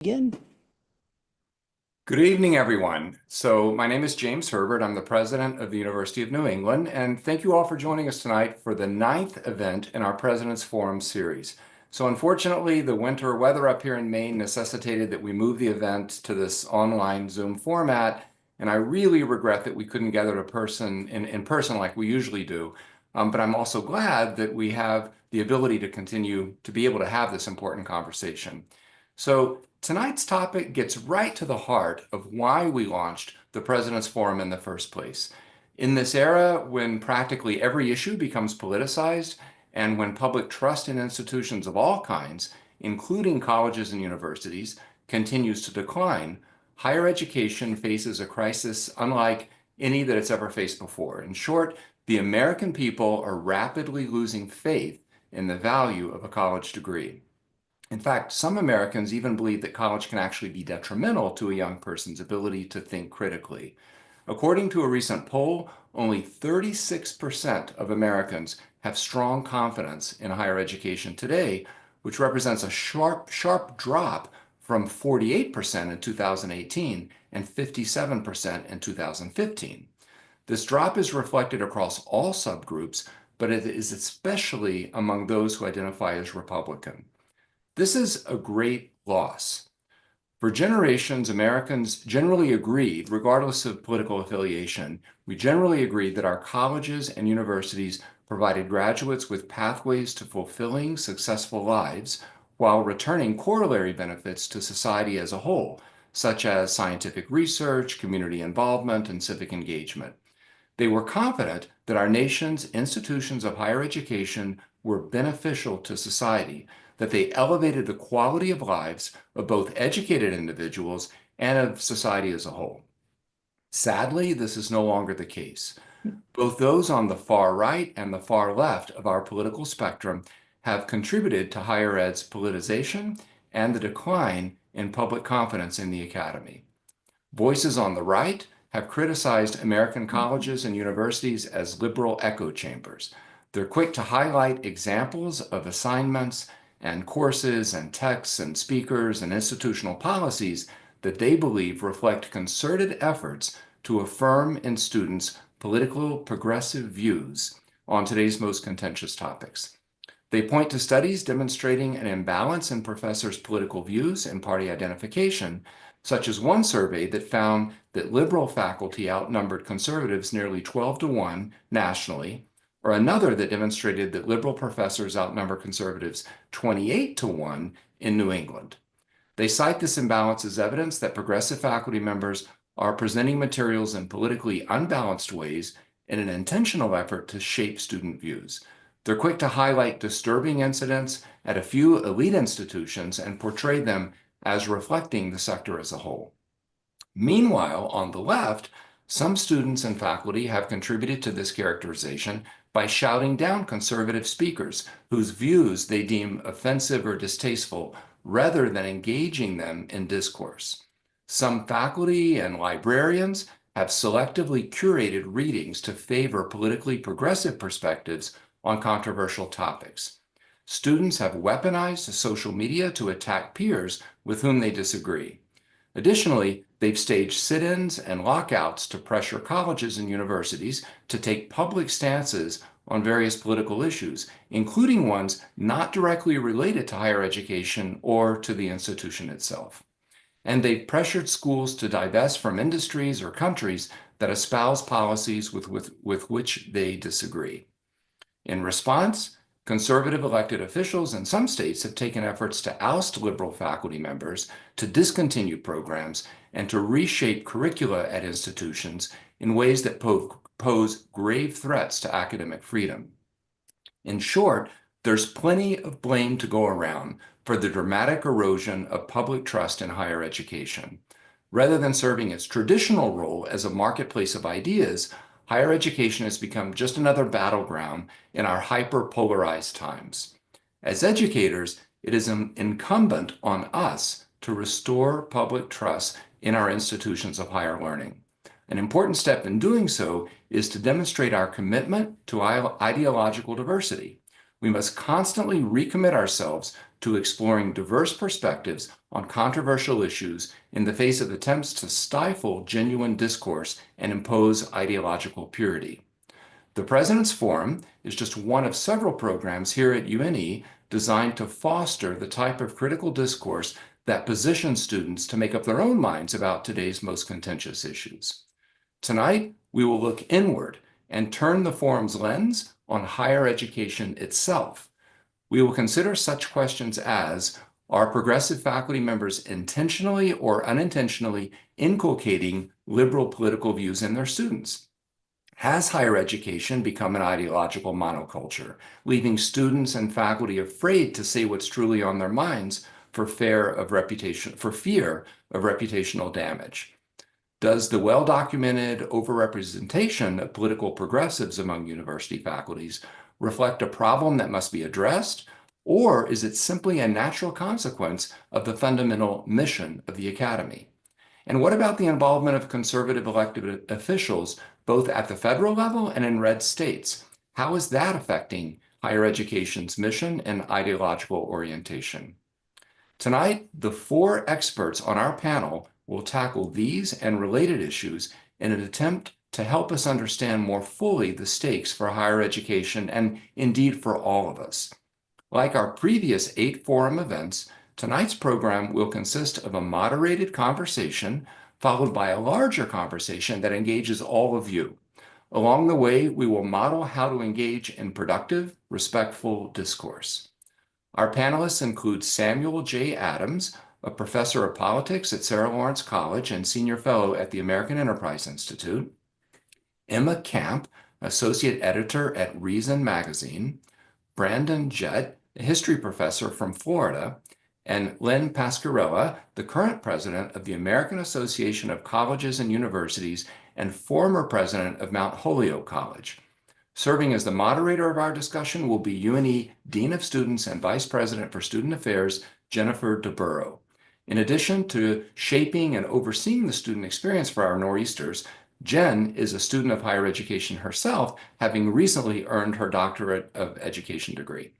Again. Good evening, everyone. So my name is James Herbert. I'm the president of the University of New England, and thank you all for joining us tonight for the 9th event in our President's Forum series. So unfortunately, the winter weather up here in Maine necessitated that we move the event to this online Zoom format, and I really regret that we couldn't gather in person like we usually do. But I'm also glad that we have the ability to continue to be able to have this important conversation. So tonight's topic gets right to the heart of why we launched the President's Forum in the first place. In this era, when practically every issue becomes politicized, and when public trust in institutions of all kinds, including colleges and universities, continues to decline, higher education faces a crisis unlike any that it's ever faced before. In short, the American people are rapidly losing faith in the value of a college degree. In fact, some Americans even believe that college can actually be detrimental to a young person's ability to think critically. According to a recent poll, only 36% of Americans have strong confidence in higher education today, which represents a sharp drop from 48% in 2018 and 57% in 2015. This drop is reflected across all subgroups, but it is especially among those who identify as Republican. This is a great loss. For generations, Americans generally agreed, regardless of political affiliation, we generally agreed that our colleges and universities provided graduates with pathways to fulfilling, successful lives while returning corollary benefits to society as a whole, such as scientific research, community involvement, and civic engagement. They were confident that our nation's institutions of higher education were beneficial to society, that they elevated the quality of lives of both educated individuals and of society as a whole. Sadly, this is no longer the case. Both those on the far right and the far left of our political spectrum have contributed to higher ed's politicization and the decline in public confidence in the academy. Voices on the right have criticized American colleges and universities as liberal echo chambers. They're quick to highlight examples of assignments and courses and texts and speakers and institutional policies that they believe reflect concerted efforts to affirm in students political progressive views on today's most contentious topics. They point to studies demonstrating an imbalance in professors' political views and party identification, such as one survey that found that liberal faculty outnumbered conservatives nearly 12 to 1 nationally, or another that demonstrated that liberal professors outnumber conservatives 28 to 1 in New England. They cite this imbalance as evidence that progressive faculty members are presenting materials in politically unbalanced ways in an intentional effort to shape student views. They're quick to highlight disturbing incidents at a few elite institutions and portray them as reflecting the sector as a whole. Meanwhile, on the left, some students and faculty have contributed to this characterization by shouting down conservative speakers whose views they deem offensive or distasteful, rather than engaging them in discourse. Some faculty and librarians have selectively curated readings to favor politically progressive perspectives on controversial topics. Students have weaponized social media to attack peers with whom they disagree. Additionally, they've staged sit-ins and lockouts to pressure colleges and universities to take public stances on various political issues, including ones not directly related to higher education or to the institution itself. And they've pressured schools to divest from industries or countries that espouse policies with which they disagree. In response, conservative elected officials in some states have taken efforts to oust liberal faculty members, to discontinue programs, and to reshape curricula at institutions in ways that pose grave threats to academic freedom. In short, there's plenty of blame to go around for the dramatic erosion of public trust in higher education. Rather than serving its traditional role as a marketplace of ideas, higher education has become just another battleground in our hyper-polarized times. As educators, it is incumbent on us to restore public trust in our institutions of higher learning. An important step in doing so is to demonstrate our commitment to ideological diversity. We must constantly recommit ourselves to exploring diverse perspectives on controversial issues in the face of attempts to stifle genuine discourse and impose ideological purity. The President's Forum is just one of several programs here at UNE designed to foster the type of critical discourse that positions students to make up their own minds about today's most contentious issues. Tonight, we will look inward and turn the forum's lens on higher education itself. We will consider such questions as, are progressive faculty members intentionally or unintentionally inculcating liberal political views in their students? Has higher education become an ideological monoculture, leaving students and faculty afraid to say what's truly on their minds for fear of reputational damage? Does the well-documented overrepresentation of political progressives among university faculties reflect a problem that must be addressed, or is it simply a natural consequence of the fundamental mission of the academy? And what about the involvement of conservative elected officials, both at the federal level and in red states? How is that affecting higher education's mission and ideological orientation? Tonight, the 4 experts on our panel will tackle these and related issues in an attempt to help us understand more fully the stakes for higher education and indeed for all of us. Like our previous 8 forum events, tonight's program will consist of a moderated conversation followed by a larger conversation that engages all of you. Along the way, we will model how to engage in productive, respectful discourse. Our panelists include Samuel J. Adams, a professor of politics at Sarah Lawrence College and senior fellow at the American Enterprise Institute, Emma Camp, associate editor at Reason Magazine, Brandon Jett, a history professor from Florida, and Lynn Pasquarella, the current president of the American Association of Colleges and Universities and former president of Mount Holyoke College. Serving as the moderator of our discussion will be UNE Dean of Students and Vice President for Student Affairs, Jennifer DeBurrow. In addition to shaping and overseeing the student experience for our Nor'easters, Jen is a student of higher education herself, having recently earned her doctorate of education degree.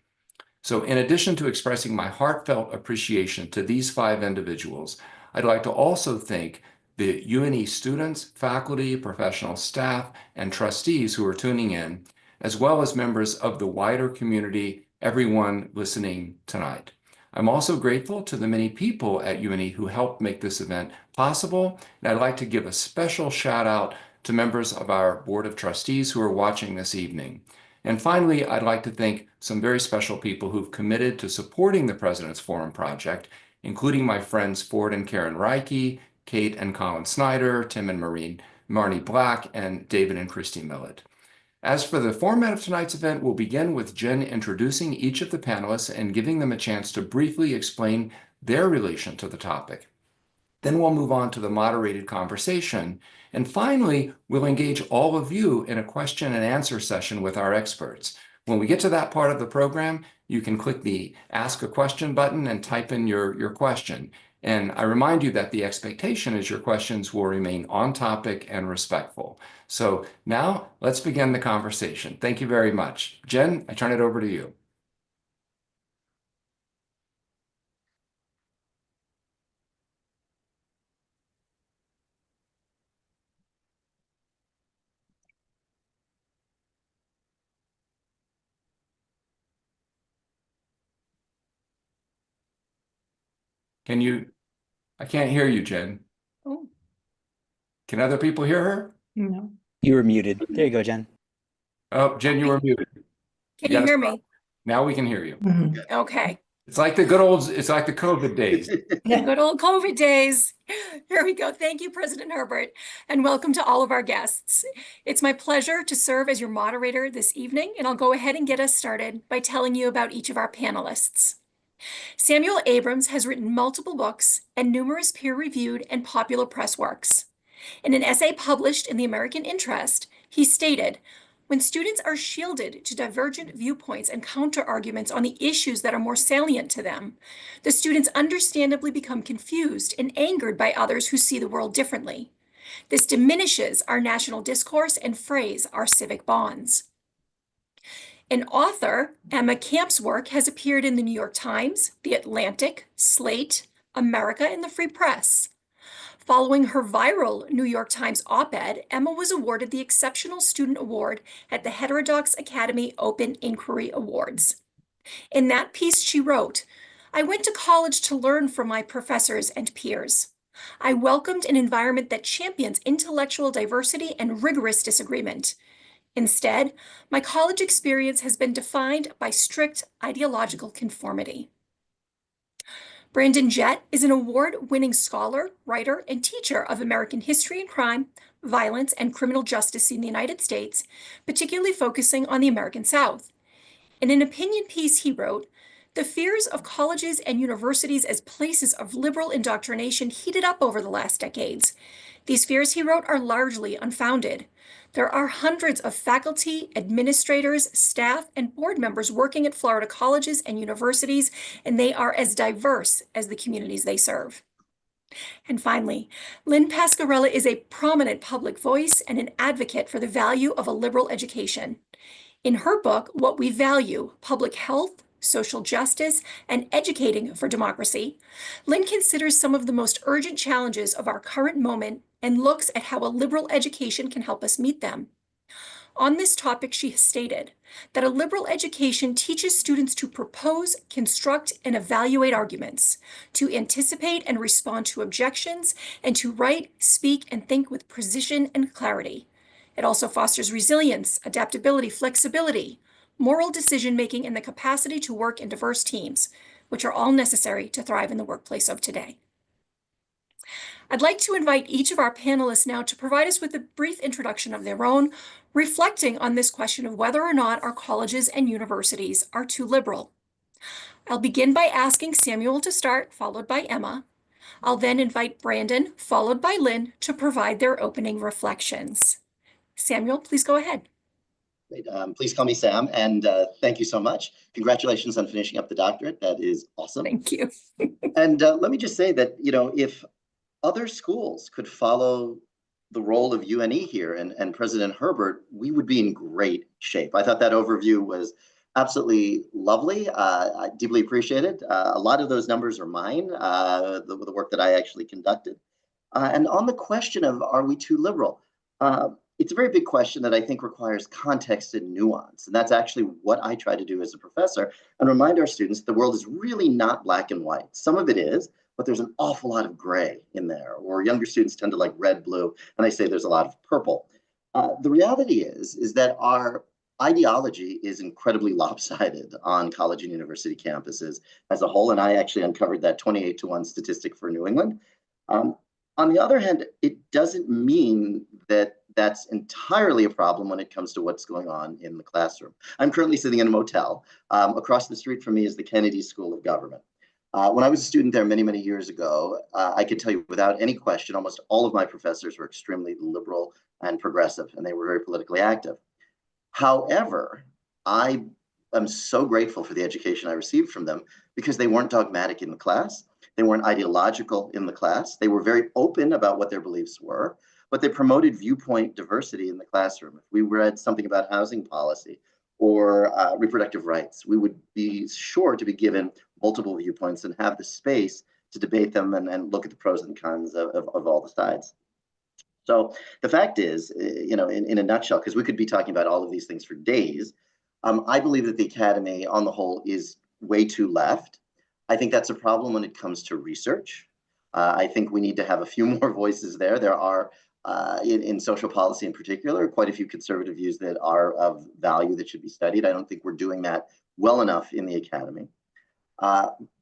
So in addition to expressing my heartfelt appreciation to these 5 individuals, I'd like to also thank the UNE students, faculty, professional staff, and trustees who are tuning in, as well as members of the wider community, everyone listening tonight. I'm also grateful to the many people at UNE who helped make this event possible, and I'd like to give a special shout out to members of our Board of Trustees who are watching this evening. And finally, I'd like to thank some very special people who've committed to supporting the President's Forum project, including my friends Ford and Karen Reike, Kate and Colin Snyder, Tim and Marnie Black, and David and Christy Millett. As for the format of tonight's event, we'll begin with Jen introducing each of the panelists and giving them a chance to briefly explain their relation to the topic. Then we'll move on to the moderated conversation. And finally, we'll engage all of you in a question and answer session with our experts. When we get to that part of the program, you can click the Ask a Question button and type in your question. And I remind you that the expectation is your questions will remain on topic and respectful. So now let's begin the conversation. Thank you very much. Jen, I turn it over to you. I can't hear you, Jen. Oh, Can other people hear her? no. You were muted. There you go, Jen. Oh, Jen, you were muted. Can you hear me? Now we can hear you. Okay. It's like the COVID days. The good old COVID days. Here we go. Thank you, President Herbert, and welcome to all of our guests. It's my pleasure to serve as your moderator this evening, and I'll go ahead and get us started by telling you about each of our panelists. Samuel Abrams has written multiple books and numerous peer-reviewed and popular press works. In an essay published in the American Interest, he stated, "When students are shielded to divergent viewpoints and counter-arguments on the issues that are more salient to them, the students understandably become confused and angered by others who see the world differently. This diminishes our national discourse and frays our civic bonds." An author, Emma Camp's work has appeared in the New York Times, The Atlantic, Slate, America, and the Free Press. Following her viral New York Times op-ed, Emma was awarded the Exceptional Student Award at the Heterodox Academy Open Inquiry Awards. In that piece, she wrote, "I went to college to learn from my professors and peers. I welcomed an environment that champions intellectual diversity and rigorous disagreement. Instead, my college experience has been defined by strict ideological conformity." Brandon Jett is an award-winning scholar, writer, and teacher of American history and crime, violence, and criminal justice in the United States, particularly focusing on the American South. In an opinion piece he wrote, "The fears of colleges and universities as places of liberal indoctrination heated up over the last decades. These fears," he wrote, "are largely unfounded. There are hundreds of faculty, administrators, staff, and board members working at Florida colleges and universities, and they are as diverse as the communities they serve." And finally, Lynn Pasquarella is a prominent public voice and an advocate for the value of a liberal education. In her book, What We Value: Public Health, Social Justice, and Educating for Democracy, Lynn considers some of the most urgent challenges of our current moment and looks at how a liberal education can help us meet them. On this topic, she has stated that a liberal education teaches students to propose, construct, and evaluate arguments, to anticipate and respond to objections, and to write, speak, and think with precision and clarity. It also fosters resilience, adaptability, flexibility, moral decision-making, and the capacity to work in diverse teams, which are all necessary to thrive in the workplace of today. I'd like to invite each of our panelists now to provide us with a brief introduction of their own, reflecting on this question of whether or not our colleges and universities are too liberal. I'll begin by asking Samuel to start, followed by Emma. I'll then invite Brandon, followed by Lynn, to provide their opening reflections. Samuel, please go ahead. Great. Please call me Sam, and thank you so much. Congratulations on finishing up the doctorate. That is awesome. Thank you. And let me just say that, if other schools could follow the role of UNE here and President Herbert, we would be in great shape. I thought that overview was absolutely lovely. I deeply appreciate it. A lot of those numbers are mine, the work that I actually conducted. And on the question of, are we too liberal? It's a very big question that I think requires context and nuance. And that's actually what I try to do as a professor, and remind our students the world is really not black and white. Some of it is, but there's an awful lot of gray in there, or younger students tend to like red, blue, and I say there's a lot of purple. The reality is that our ideology is incredibly lopsided on college and university campuses as a whole, and I actually uncovered that 28-to-1 statistic for New England. On the other hand, it doesn't mean that that's entirely a problem when it comes to what's going on in the classroom. I'm currently sitting in a motel. Across the street from me is the Kennedy School of Government. When I was a student there many, many years ago, I can tell you without any question, almost all of my professors were extremely liberal and progressive, and they were very politically active. However, I am so grateful for the education I received from them because they weren't dogmatic in the class. They weren't ideological in the class. They were very open about what their beliefs were, but they promoted viewpoint diversity in the classroom. If we read something about housing policy or reproductive rights, we would be sure to be given multiple viewpoints and have the space to debate them and look at the pros and cons of all the sides. So the fact is, in a nutshell, because we could be talking about all of these things for days, I believe that the academy on the whole is way too left. I think that's a problem when it comes to research. I think we need to have a few more voices there. There are, in social policy in particular, quite a few conservative views that are of value that should be studied. I don't think we're doing that well enough in the academy.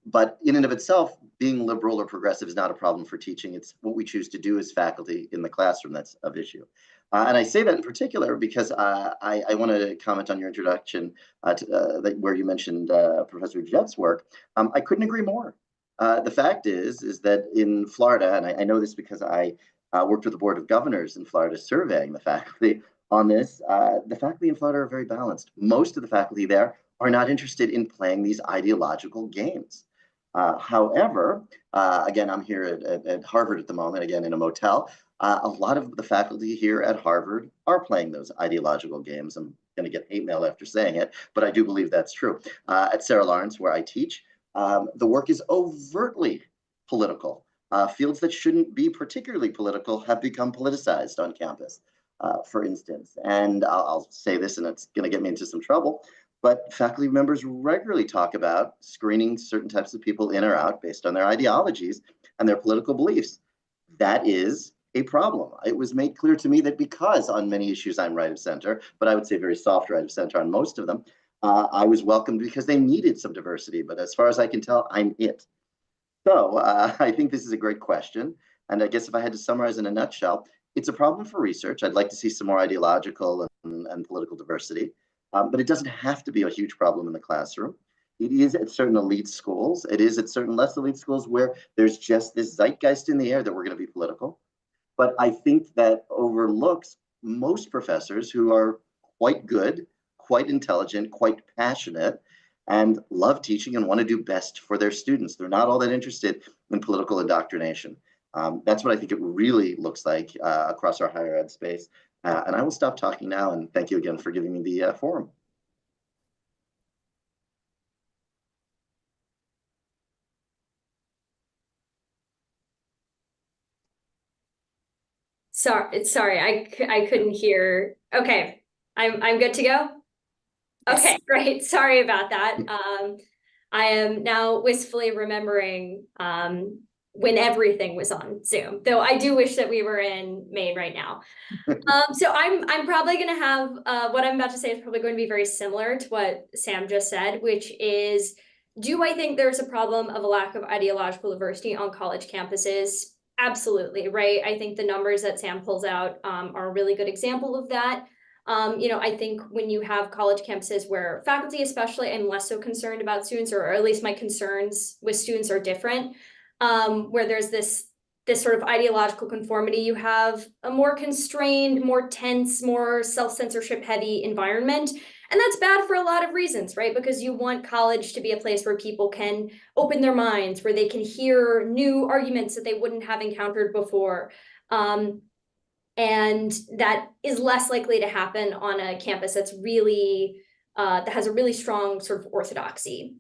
But in and of itself, being liberal or progressive is not a problem for teaching. It's what we choose to do as faculty in the classroom that's of issue. And I say that in particular because I want to comment on your introduction where you mentioned Professor Jett's work. I couldn't agree more. The fact is that in Florida, and I know this because I worked with the Board of Governors in Florida surveying the faculty on this, the faculty in Florida are very balanced. Most of the faculty there are not interested in playing these ideological games. However, again, I'm here at Harvard at the moment, again, in a motel. A lot of the faculty here at Harvard are playing those ideological games. I'm going to get hate mail after saying it, but I do believe that's true. At Sarah Lawrence, where I teach, the work is overtly political. Fields that shouldn't be particularly political have become politicized on campus, for instance. And I'll say this, and it's going to get me into some trouble, but faculty members regularly talk about screening certain types of people in or out based on their ideologies and their political beliefs. That is a problem. It was made clear to me that because on many issues I'm right of center, but I would say very soft right of center on most of them, I was welcomed because they needed some diversity. But as far as I can tell, I'm it. So I think this is a great question. And I guess if I had to summarize in a nutshell, it's a problem for research. I'd like to see some more ideological and political diversity, but it doesn't have to be a huge problem in the classroom. It is at certain elite schools. It is at certain less elite schools where there's just this zeitgeist in the air that we're going to be political. But I think that overlooks most professors who are quite good, quite intelligent, quite passionate, and love teaching and want to do best for their students. They're not all that interested in political indoctrination. That's what I think it really looks like across our higher ed space. And I will stop talking now, and thank you again for giving me the forum. Sorry, I couldn't hear. Okay, I'm good to go. Okay, great. Sorry about that. I am now wistfully remembering when everything was on Zoom, though I do wish that we were in Maine right now. So I'm probably going to have what I'm about to say is probably going to be very similar to what Sam just said, which is, do I think there's a problem of a lack of ideological diversity on college campuses? Absolutely, right? I think the numbers that Sam pulls out are a really good example of that. I think when you have college campuses where faculty especially, I'm less so concerned about students, or at least my concerns with students are different, where there's this sort of ideological conformity, you have a more constrained, more tense, more self-censorship heavy environment. And that's bad for a lot of reasons, right? Because you want college to be a place where people can open their minds, where they can hear new arguments that they wouldn't have encountered before. And that is less likely to happen on a campus that's really, that has a really strong sort of orthodoxy.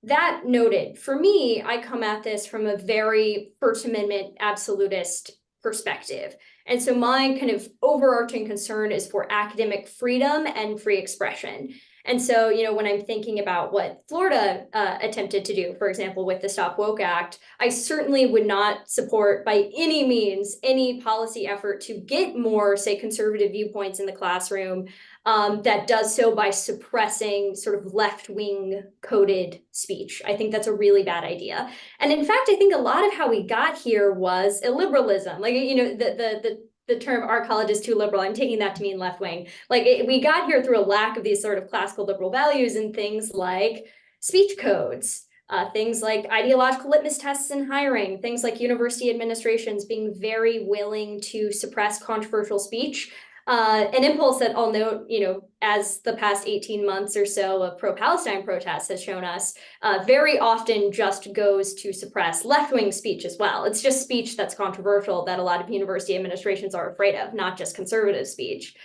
That noted, for me, I come at this from a very First Amendment absolutist perspective. And so my kind of overarching concern is for academic freedom and free expression. And so, when I'm thinking about what Florida attempted to do, for example, with the Stop Woke Act, I certainly would not support by any means any policy effort to get more, say, conservative viewpoints in the classroom that does so by suppressing sort of left-wing coded speech. I think that's a really bad idea. And in fact, I think a lot of how we got here was illiberalism. Like, the term "our college is too liberal," I'm taking that to mean left wing. Like, we got here through a lack of these sort of classical liberal values and things like speech codes, things like ideological litmus tests in hiring, things like university administrations being very willing to suppress controversial speech. An impulse that I'll note, as the past 18 months or so of pro-Palestine protests has shown us, very often just goes to suppress left-wing speech as well. It's just speech that's controversial that a lot of university administrations are afraid of, not just conservative speech.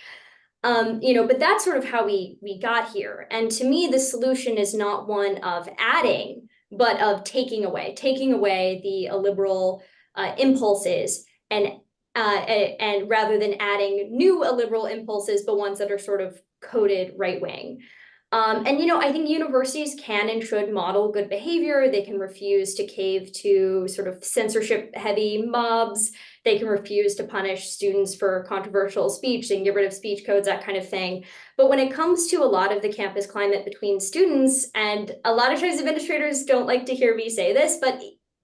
But that's sort of how we got here. And to me, the solution is not one of adding, but of taking away the illiberal impulses and rather than adding new illiberal impulses, but ones that are sort of coded right wing. I think universities can and should model good behavior. They can refuse to cave to sort of censorship heavy mobs. They can refuse to punish students for controversial speech. They can get rid of speech codes, that kind of thing. But when it comes to a lot of the campus climate between students, and a lot of times administrators don't like to hear me say this, but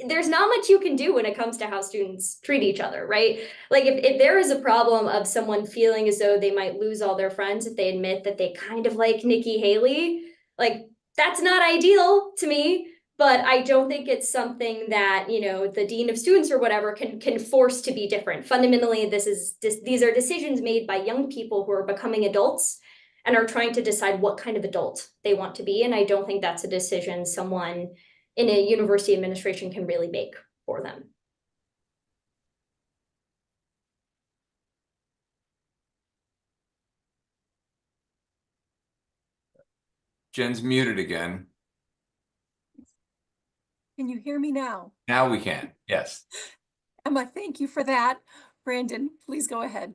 there's not much you can do when it comes to how students treat each other, right? Like, if there is a problem of someone feeling as though they might lose all their friends if they admit that they kind of like Nikki Haley, like, that's not ideal to me. But I don't think it's something that, the dean of students or whatever can force to be different. Fundamentally, these are decisions made by young people who are becoming adults and are trying to decide what kind of adult they want to be. And I don't think that's a decision someone in a university administration can really make for them. Jen's muted again. Can you hear me now? Now we can, yes. Emma, thank you for that. Brandon, please go ahead.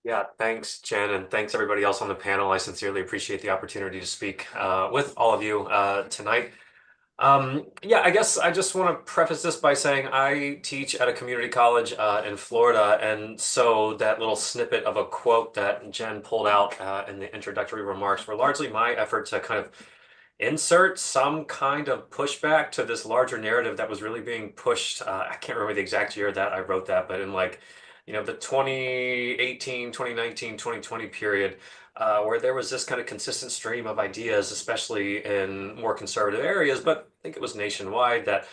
Yeah, thanks, Jen, and thanks everybody else on the panel. I sincerely appreciate the opportunity to speak with all of you tonight. Yeah, I guess I just want to preface this by saying I teach at a community college in Florida, and so that little snippet of a quote that Jen pulled out in the introductory remarks were largely my effort to kind of insert some kind of pushback to this larger narrative that was really being pushed. I can't remember the exact year that I wrote that, but in like, the 2018, 2019, 2020 period, where there was this kind of consistent stream of ideas, especially in more conservative areas, but I think it was nationwide, that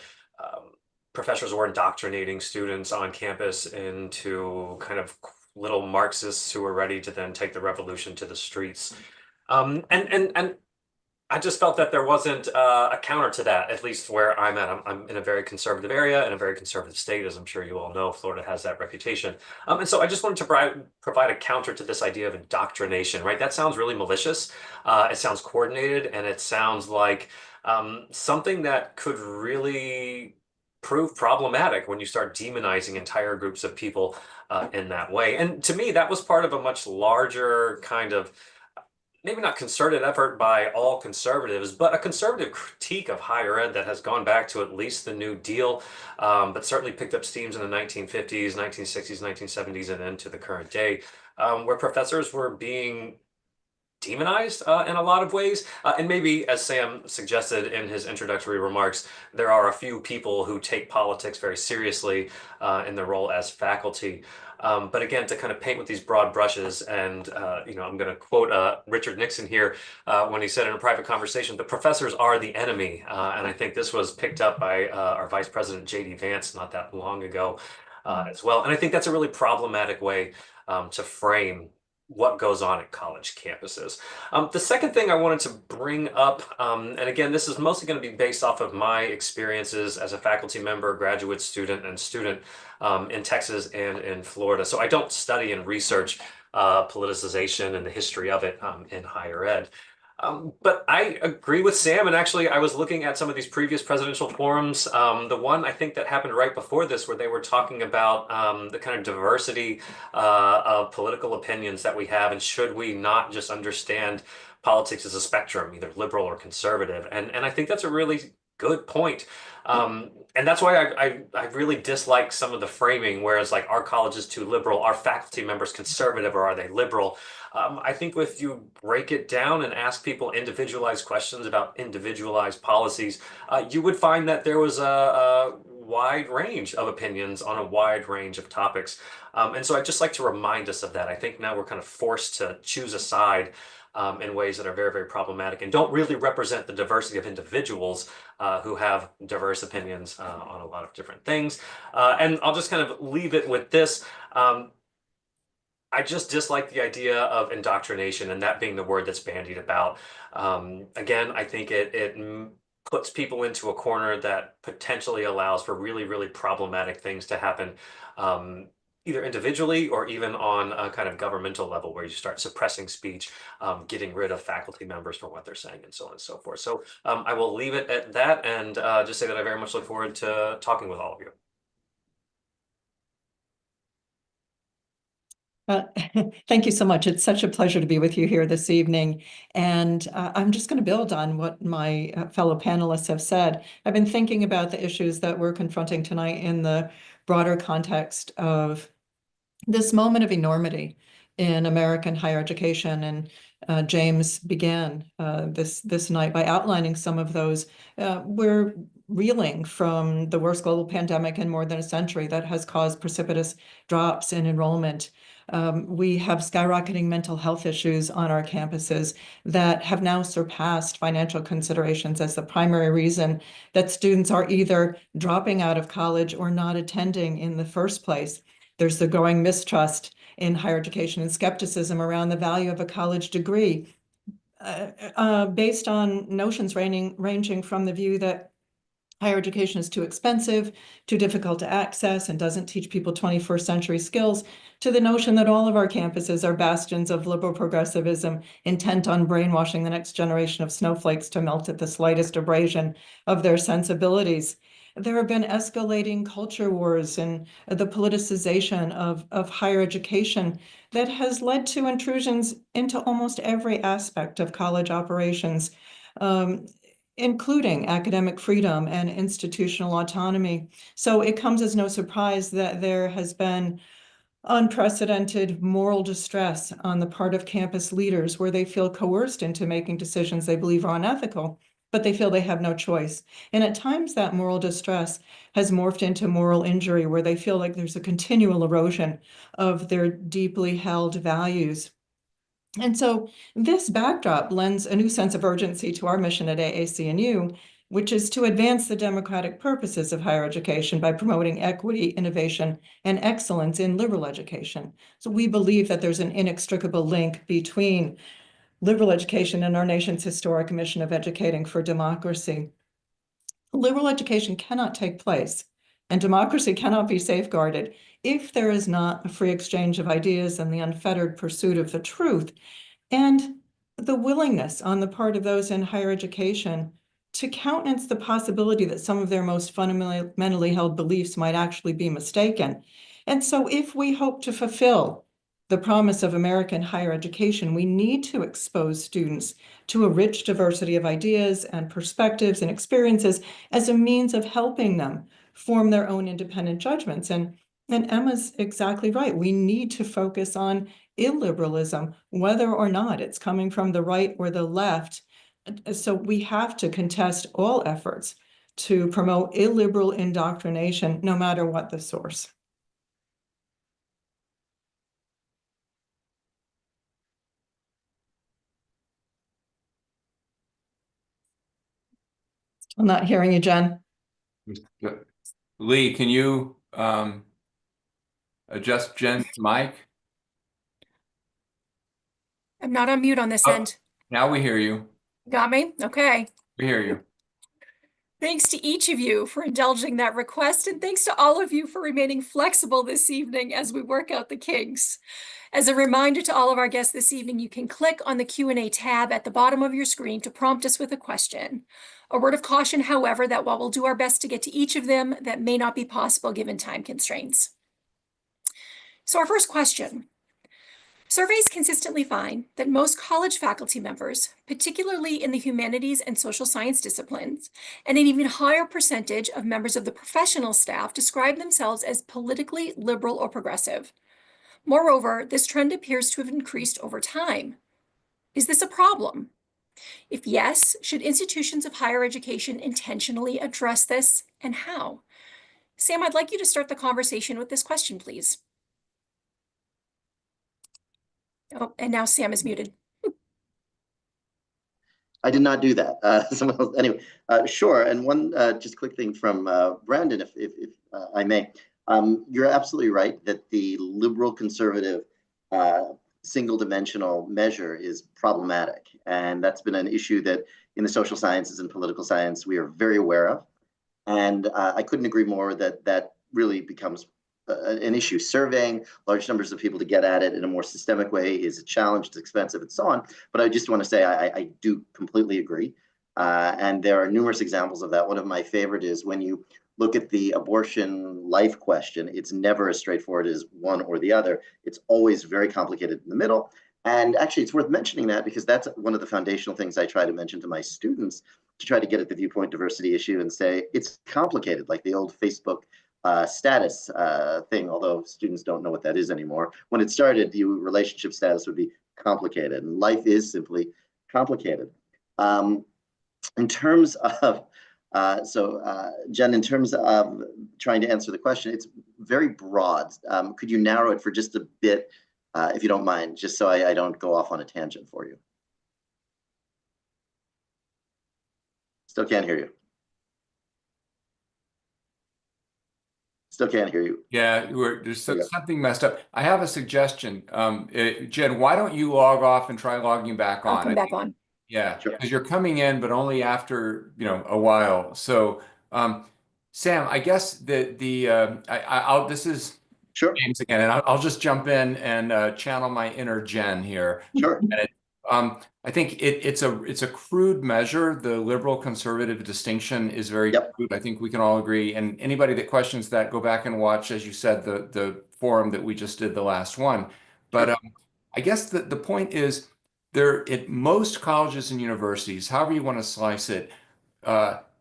professors were indoctrinating students on campus into kind of little Marxists who were ready to then take the revolution to the streets. And I just felt that there wasn't a counter to that, at least where I'm at. I'm in a very conservative area, in a very conservative state, as I'm sure you all know. Florida has that reputation. And so I just wanted to provide a counter to this idea of indoctrination, right? That sounds really malicious. It sounds coordinated, and it sounds like something that could really prove problematic when you start demonizing entire groups of people in that way. And to me, that was part of a much larger kind of maybe not concerted effort by all conservatives, but a conservative critique of higher ed that has gone back to at least the New Deal, but certainly picked up steams in the 1950s, 1960s, 1970s, and into the current day, where professors were being demonized in a lot of ways. And maybe, as Sam suggested in his introductory remarks, there are a few people who take politics very seriously in their role as faculty. But again, to kind of paint with these broad brushes, and I'm going to quote Richard Nixon here when he said in a private conversation, "The professors are the enemy." And I think this was picked up by our Vice President J.D. Vance not that long ago as well. And I think that's a really problematic way to frame what goes on at college campuses. The second thing I wanted to bring up, and again, this is mostly going to be based off of my experiences as a faculty member, graduate student, and student in Texas and in Florida. So I don't study and research politicization and the history of it in higher ed. But I agree with Sam, and actually I was looking at some of these previous presidential forums. The one I think that happened right before this, where they were talking about the kind of diversity of political opinions that we have, and should we not just understand politics as a spectrum, either liberal or conservative? And I think that's a really good point. And that's why I really dislike some of the framing, whereas like our college is too liberal, our faculty members conservative, or are they liberal? I think if you break it down and ask people individualized questions about individualized policies, you would find that there was a wide range of opinions on a wide range of topics. And so I'd just like to remind us of that. I think now we're kind of forced to choose a side in ways that are very, very problematic and don't really represent the diversity of individuals who have diverse opinions on a lot of different things. And I'll just kind of leave it with this. I just dislike the idea of indoctrination and that being the word that's bandied about. Again, I think it puts people into a corner that potentially allows for really, really problematic things to happen, either individually or even on a kind of governmental level, where you start suppressing speech, getting rid of faculty members for what they're saying, and so on and so forth. So I will leave it at that, and just say that I very much look forward to talking with all of you. Thank you so much. It's such a pleasure to be with you here this evening. And I'm just going to build on what my fellow panelists have said. I've been thinking about the issues that we're confronting tonight in the broader context of this moment of enormity in American higher education. And James began this night by outlining some of those. We're reeling from the worst global pandemic in more than a century that has caused precipitous drops in enrollment. We have skyrocketing mental health issues on our campuses that have now surpassed financial considerations as the primary reason that students are either dropping out of college or not attending in the first place. There's the growing mistrust in higher education and skepticism around the value of a college degree, based on notions ranging from the view that higher education is too expensive, too difficult to access, and doesn't teach people 21st century skills, to the notion that all of our campuses are bastions of liberal progressivism intent on brainwashing the next generation of snowflakes to melt at the slightest abrasion of their sensibilities. There have been escalating culture wars and the politicization of higher education that has led to intrusions into almost every aspect of college operations. Including academic freedom and institutional autonomy. So it comes as no surprise that there has been unprecedented moral distress on the part of campus leaders where they feel coerced into making decisions they believe are unethical, but they feel they have no choice. And at times that moral distress has morphed into moral injury where they feel like there's a continual erosion of their deeply held values. And so this backdrop lends a new sense of urgency to our mission at AAC&U, which is to advance the democratic purposes of higher education by promoting equity, innovation, and excellence in liberal education. So we believe that there's an inextricable link between liberal education and our nation's historic mission of educating for democracy. Liberal education cannot take place, and democracy cannot be safeguarded if there is not a free exchange of ideas and the unfettered pursuit of the truth, and the willingness on the part of those in higher education to countenance the possibility that some of their most fundamentally held beliefs might actually be mistaken. And so if we hope to fulfill the promise of American higher education, we need to expose students to a rich diversity of ideas and perspectives and experiences as a means of helping them form their own independent judgments. And Emma's exactly right. We need to focus on illiberalism, whether or not it's coming from the right or the left. So we have to contest all efforts to promote illiberal indoctrination, no matter what the source. I'm not hearing you, Jen. Lee, can you adjust Jen's mic? I'm not on mute on this Oh, end. now we hear you. Got me? Okay. We hear you. Thanks to each of you for indulging that request, and thanks to all of you for remaining flexible this evening as we work out the kinks. As a reminder to all of our guests this evening, you can click on the Q&A tab at the bottom of your screen to prompt us with a question. A word of caution, however, that while we'll do our best to get to each of them, that may not be possible given time constraints. So our first question. Surveys consistently find that most college faculty members, particularly in the humanities and social science disciplines, and an even higher percentage of members of the professional staff describe themselves as politically liberal or progressive. Moreover, this trend appears to have increased over time. Is this a problem? If yes, should institutions of higher education intentionally address this, and how? Sam, I'd like you to start the conversation with this question, please. Oh, and now Sam is muted. I did not do that. Someone else, anyway, sure. And one just quick thing from Brandon, if I may. You're absolutely right that the liberal conservative single dimensional measure is problematic. And that's been an issue that in the social sciences and political science we are very aware of. And I couldn't agree more that that really becomes an issue. Surveying large numbers of people to get at it in a more systemic way is a challenge, it's expensive, and so on. But I just want to say I do completely agree. And there are numerous examples of that. One of my favorite is when you look at the abortion life question, it's never as straightforward as one or the other. It's always very complicated in the middle. And actually, it's worth mentioning that because that's one of the foundational things I try to mention to my students to try to get at the viewpoint diversity issue and say it's complicated, like the old Facebook status thing, although students don't know what that is anymore. When it started, the relationship status would be complicated, and life is simply complicated. In terms of, Jen, in terms of trying to answer the question, it's very broad. Could you narrow it for just a bit, if you don't mind, just so I don't go off on a tangent for you? Still can't hear you. Still can't hear you. Yeah, there's something messed up. I have a suggestion. Jen, why don't you log off and try logging back on? I'll come back on. Yeah, Sure. because you're coming in, but only after, a while. So Sam, I guess I'll this is Sure, James again, and I'll just jump in and channel my inner Jen here. sure. And I think it's a crude measure. The liberal conservative distinction is very Yep, crude. I think we can all agree. And anybody that questions that, go back and watch, as you said, the forum that we just did, the last one. But sure. I guess the point is there at most colleges and universities, however you want to slice it,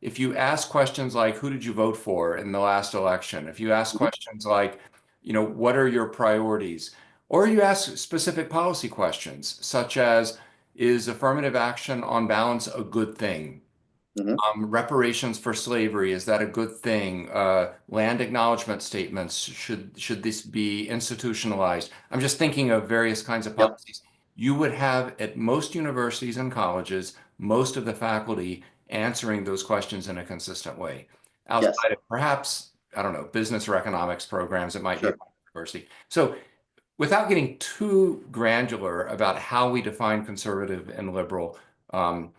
if you ask questions like, who did you vote for in the last election? If you ask Mhm. questions like, what are your priorities? Or you ask specific policy questions, such as, is affirmative action on balance a good thing? Mhm. Reparations for slavery, is that a good thing? Land acknowledgement statements, should this be institutionalized? I'm just thinking of various kinds of Yep, policies. You would have at most universities and colleges, most of the faculty answering those questions in a consistent way. yes, Outside of perhaps, I don't know, business or economics programs, it might be a sure. university. So without getting too granular about how we define conservative and liberal, um,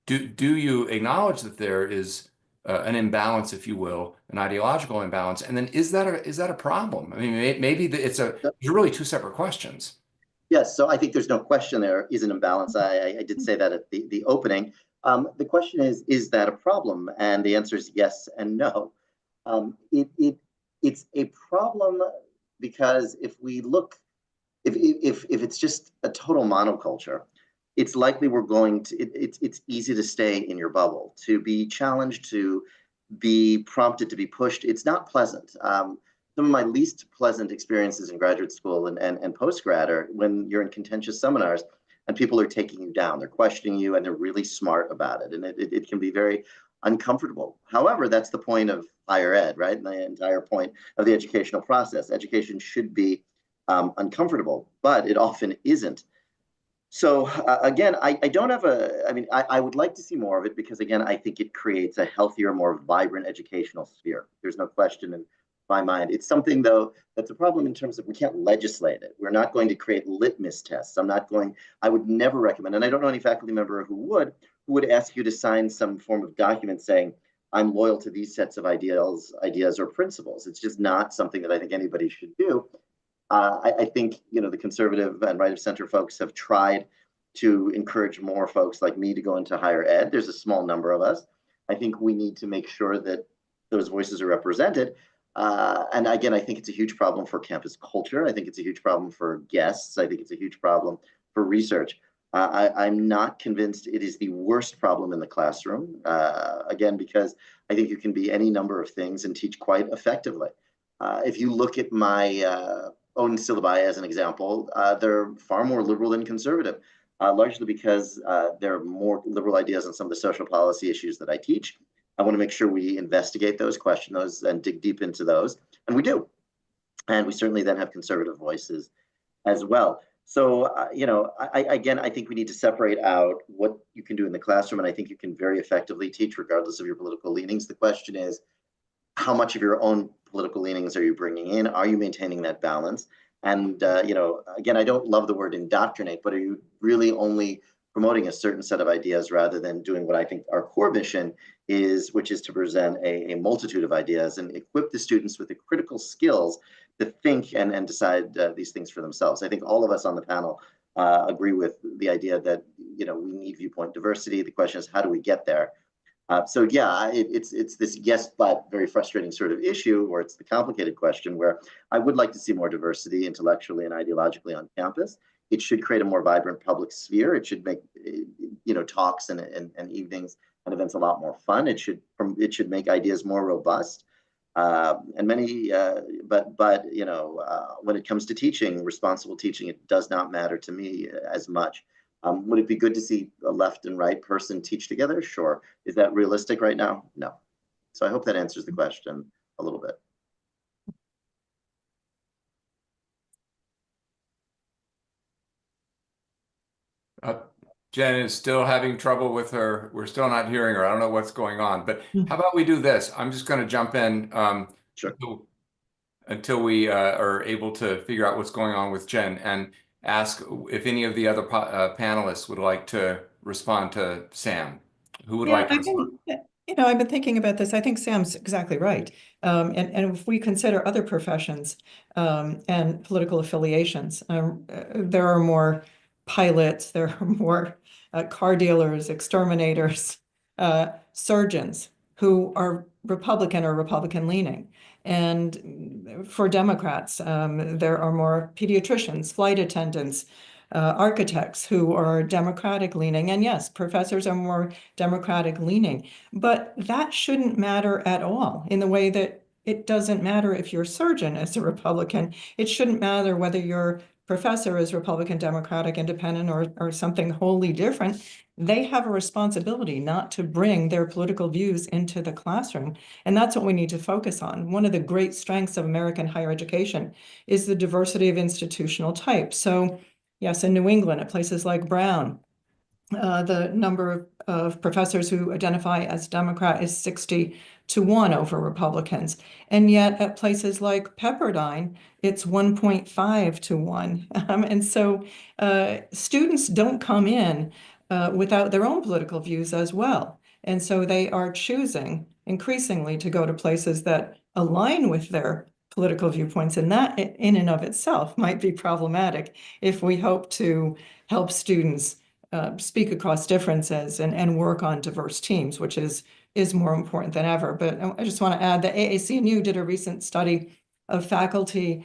do you acknowledge that there is an imbalance, if you will, an ideological imbalance? And then is that a problem? I mean, maybe they're really two separate questions. Yes, so I think there's no question there is an imbalance. I did say that at the opening. The question is that a problem? And the answer is yes and no. It's a problem because if we look, if it's just a total monoculture, it's likely we're going to, it's easy to stay in your bubble, to be challenged, to be prompted, to be pushed. It's not pleasant. Some of my least pleasant experiences in graduate school and post-grad are when you're in contentious seminars and people are taking you down, they're questioning you, and they're really smart about it. And it can be very uncomfortable. However, that's the point of higher ed, right? And the entire point of the educational process. Education should be uncomfortable, but it often isn't. So again, I don't have I mean, I would like to see more of it because again, I think it creates a healthier, more vibrant educational sphere. There's no question in my mind. It's something though, that's a problem in terms of we can't legislate it. We're not going to create litmus tests. I would never recommend, and I don't know any faculty member who would ask you to sign some form of document saying, I'm loyal to these sets of ideas or principles. It's just not something that I think anybody should do. I think the conservative and right of center folks have tried to encourage more folks like me to go into higher ed. There's a small number of us. I think we need to make sure that those voices are represented. And again, I think it's a huge problem for campus culture. I think it's a huge problem for guests. I think it's a huge problem for research. I'm not convinced it is the worst problem in the classroom. Again, because I think you can be any number of things and teach quite effectively. If you look at my own syllabi as an example, they're far more liberal than conservative, largely because there are more liberal ideas on some of the social policy issues that I teach. I want to make sure we investigate those, question those, and dig deep into those. And we do. And we certainly then have conservative voices as well. So, again, I think we need to separate out what you can do in the classroom. And I think you can very effectively teach regardless of your political leanings. The question is, how much of your own political leanings are you bringing in? Are you maintaining that balance? And again, I don't love the word indoctrinate, but are you really only promoting a certain set of ideas rather than doing what I think our core mission is, which is to present a multitude of ideas and equip the students with the critical skills to think and decide these things for themselves. I think all of us on the panel agree with the idea that we need viewpoint diversity. The question is, how do we get there? So yeah, it's this yes but very frustrating sort of issue, or it's the complicated question where I would like to see more diversity intellectually and ideologically on campus. It should create a more vibrant public sphere. It should make talks and evenings and events a lot more fun. It should make ideas more robust. And many, but when it comes to teaching, responsible teaching, it does not matter to me as much. Would it be good to see a left and right person teach together? Sure. Is that realistic right now? No. So I hope that answers the question a little bit. Jen is still having trouble with her. We're still not hearing her. I don't know what's going on, but Hmm. how about we do this? I'm just going to jump in Sure. until we are able to figure out what's going on with Jen and ask if any of the other panelists would like to respond to Sam. Who would Yeah, like to respond? I've been thinking about this. I think Sam's exactly right. And if we consider other professions and political affiliations, there are more pilots, there are more car dealers, exterminators, surgeons who are Republican or Republican leaning. And for Democrats, there are more pediatricians, flight attendants, architects who are Democratic leaning. And yes, professors are more Democratic leaning. But that shouldn't matter at all in the way that it doesn't matter if your surgeon is a Republican. It shouldn't matter whether your professor is Republican, Democratic, Independent, or something wholly different. They have a responsibility not to bring their political views into the classroom. And that's what we need to focus on. One of the great strengths of American higher education is the diversity of institutional type. So yes, in New England, at places like Brown, the number of professors who identify as Democrat is 60-1 over Republicans. And yet at places like Pepperdine, it's 1.5-1. And so students don't come in without their own political views as well. And so they are choosing increasingly to go to places that align with their political viewpoints. And that in and of itself might be problematic if we hope to help students speak across differences and work on diverse teams, which is more important than ever. But I just want to add that AAC&U did a recent study of faculty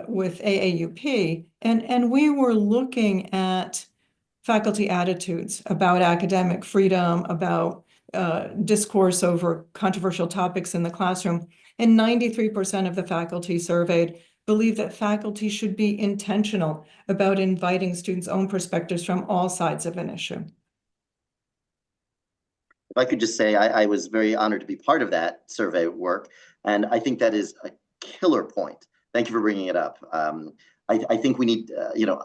with AAUP, and we were looking at faculty attitudes about academic freedom, about discourse over controversial topics in the classroom. And 93% of the faculty surveyed believe that faculty should be intentional about inviting students' own perspectives from all sides of an issue. If I could just say, I was very honored to be part of that survey work, and I think that is a killer point. Thank you for bringing it up. I think we need,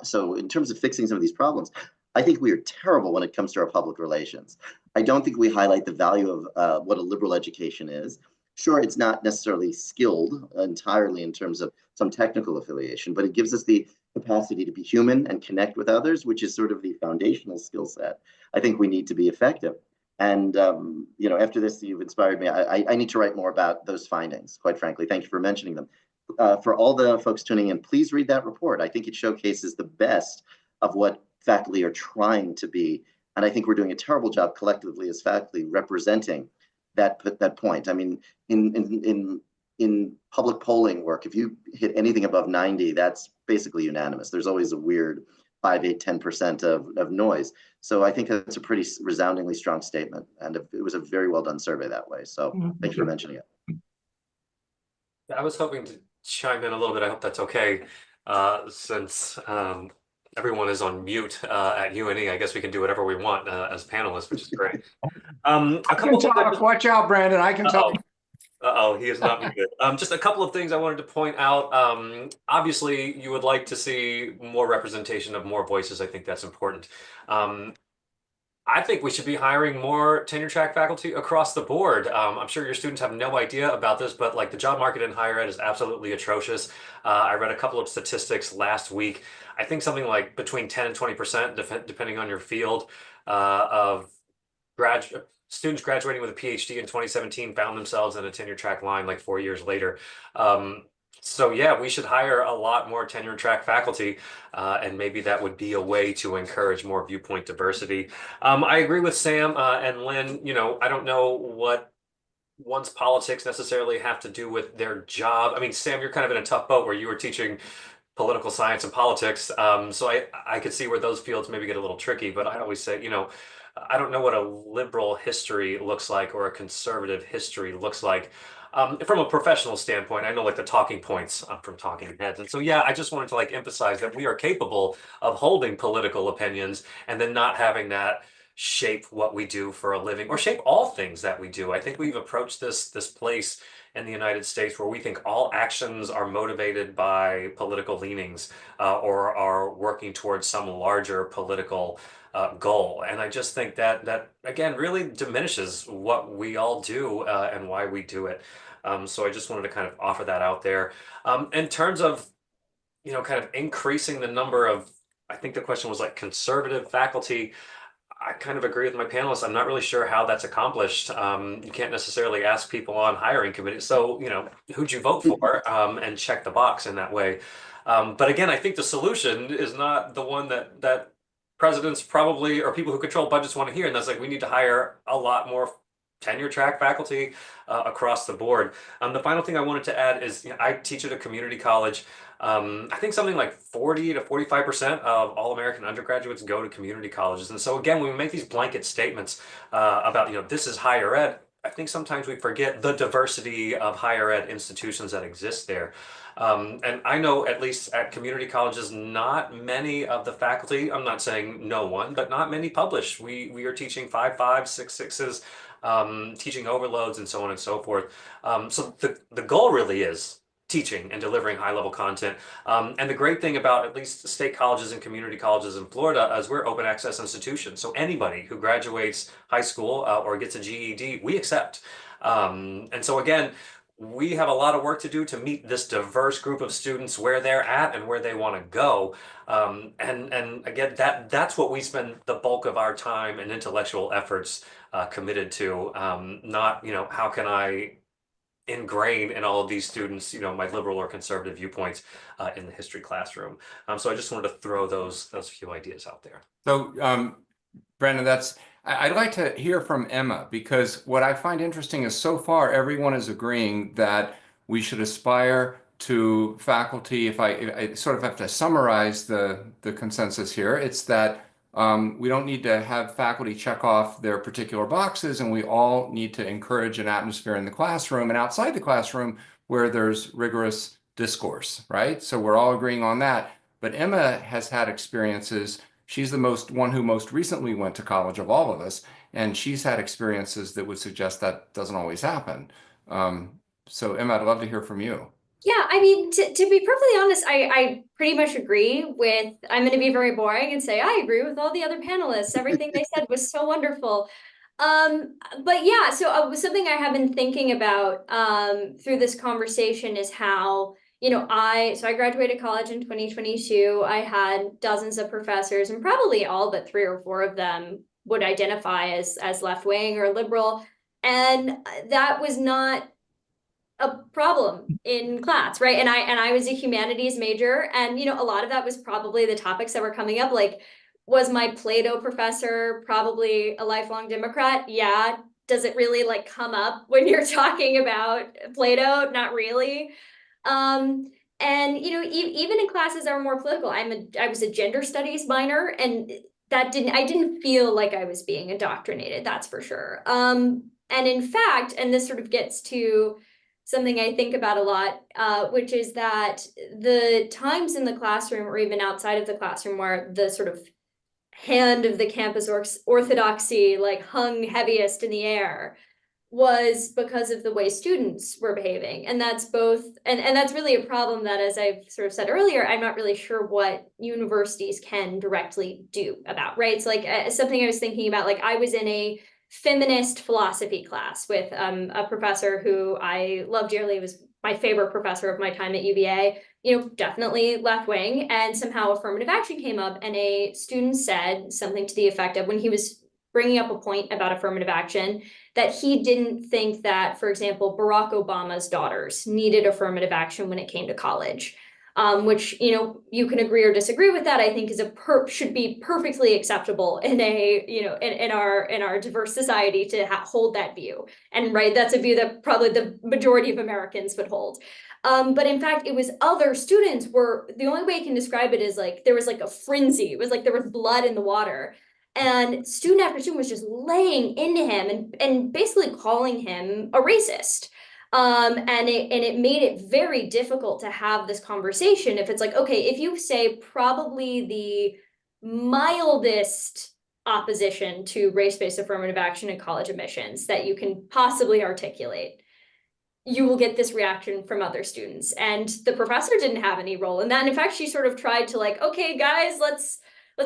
so in terms of fixing some of these problems, I think we are terrible when it comes to our public relations. I don't think we highlight the value of what a liberal education is. Sure, it's not necessarily skilled entirely in terms of some technical affiliation, but it gives us the capacity to be human and connect with others, which is sort of the foundational skill set. I think we need to be effective. And after this, you've inspired me. I need to write more about those findings, quite frankly. Thank you for mentioning them. For all the folks tuning in, please read that report. I think it showcases the best of what faculty are trying to be. And I think we're doing a terrible job collectively as faculty representing that point. I mean, in public polling work, if you hit anything above 90, that's basically unanimous. There's always a weird 5, 8, 10% of noise. So I think that's a pretty resoundingly strong statement. And it was a very well done survey that way. So thank you for mentioning it. I was hoping to chime in a little bit. I hope that's okay, since everyone is on mute at UNE. I guess we can do whatever we want as panelists, which is great. Watch out, Brandon. I can talk. Uh-oh, he is not muted. Just a couple of things I wanted to point out. Obviously, you would like to see more representation of more voices. I think that's important. I think we should be hiring more tenure track faculty across the board. I'm sure your students have no idea about this, but like the job market in higher ed is absolutely atrocious. I read a couple of statistics last week. I think something like between 10 and 20%, depending on your field, of students graduating with a PhD in 2017 found themselves in a tenure track line like 4 years later. So yeah, we should hire a lot more tenure track faculty, and maybe that would be a way to encourage more viewpoint diversity. I agree with Sam and Lynn. I don't know what one's politics necessarily have to do with their job. I mean, Sam, you're kind of in a tough boat where you were teaching political science and politics. So I could see where those fields maybe get a little tricky, but I always say, I don't know what a liberal history looks like or a conservative history looks like. From a professional standpoint, I know like the talking points from talking heads. And so, yeah, I just wanted to like emphasize that we are capable of holding political opinions and then not having that shape what we do for a living or shape all things that we do. I think we've approached this place in the United States where we think all actions are motivated by political leanings or are working towards some larger political goal. And I just think that again really diminishes what we all do and why we do it. So I just wanted to kind of offer that out there. In terms of, kind of increasing the number of, I think the question was like conservative faculty. I kind of agree with my panelists. I'm not really sure how that's accomplished. You can't necessarily ask people on hiring committees. So, who'd you vote for? And check the box in that way. But again, I think the solution is not the one that presidents probably or people who control budgets want to hear. And that's like, we need to hire a lot more tenure track faculty across the board. The final thing I wanted to add is, I teach at a community college. I think something like 40 to 45% of all American undergraduates go to community colleges. And so again, when we make these blanket statements about, this is higher ed, I think sometimes we forget the diversity of higher ed institutions that exist there. And I know at least at community colleges, not many of the faculty, I'm not saying no one, but not many publish. We are teaching 5.5s, 6.6s, teaching overloads and so on and so forth. So the goal really is teaching and delivering high level content. And the great thing about at least state colleges and community colleges in Florida is we're open access institutions. So anybody who graduates high school or gets a GED, we accept. And so again, we have a lot of work to do to meet this diverse group of students where they're at and where they want to go. And again, that's what we spend the bulk of our time and intellectual efforts committed to. Not, how can I ingrain in all of these students, my liberal or conservative viewpoints in the history classroom. So I just wanted to throw those few ideas out there. So, Brandon, I'd like to hear from Emma, because what I find interesting is so far everyone is agreeing that we should aspire to faculty. If I sort of have to summarize the consensus here, it's that we don't need to have faculty check off their particular boxes, and we all need to encourage an atmosphere in the classroom and outside the classroom where there's rigorous discourse, right? So we're all agreeing on that. But Emma has had experiences. She's the one who most recently went to college of all of us, and she's had experiences that would suggest that doesn't always happen. So Emma, I'd love to hear from you. Yeah, I mean, to be perfectly honest, I pretty much agree with, I'm going to be very boring and say, I agree with all the other panelists. Everything they said was so wonderful. But yeah, so something I have been thinking about through this conversation is how, I graduated college in 2022. I had dozens of professors, and probably all but 3 or 4 of them would identify as left-wing or liberal. And that was not a problem in class, right? And I was a humanities major, and a lot of that was probably the topics that were coming up. Like, was my Plato professor probably a lifelong Democrat? Yeah. Does it really like come up when you're talking about Plato? Not really. And even in classes that were more political, I was a gender studies minor, and I didn't feel like I was being indoctrinated, that's for sure. And in fact, and this sort of gets to something I think about a lot, which is that the times in the classroom or even outside of the classroom where the sort of hand of the campus orthodoxy like hung heaviest in the air was because of the way students were behaving. And that's both, and that's really a problem that, as I've sort of said earlier, I'm not really sure what universities can directly do about, right? It's like something I was thinking about, like I was in a feminist philosophy class with a professor who I love dearly. It was my favorite professor of my time at UVA, definitely left wing. And somehow affirmative action came up, and a student said something to the effect of, when he was bringing up a point about affirmative action, that he didn't think that, for example, Barack Obama's daughters needed affirmative action when it came to college. Which, you can agree or disagree with that. I think is should be perfectly acceptable in in our diverse society to hold that view. And right, that's a view that probably the majority of Americans would hold. But in fact, it was other students were, the only way I can describe it is like there was like a frenzy. It was like there was blood in the water. And student after student was just laying into him and basically calling him a racist. And it made it very difficult to have this conversation. If it's like, okay, if you say probably the mildest opposition to race-based affirmative action in college admissions that you can possibly articulate, you will get this reaction from other students. And the professor didn't have any role in that. And in fact, she sort of tried to like, okay, guys, let's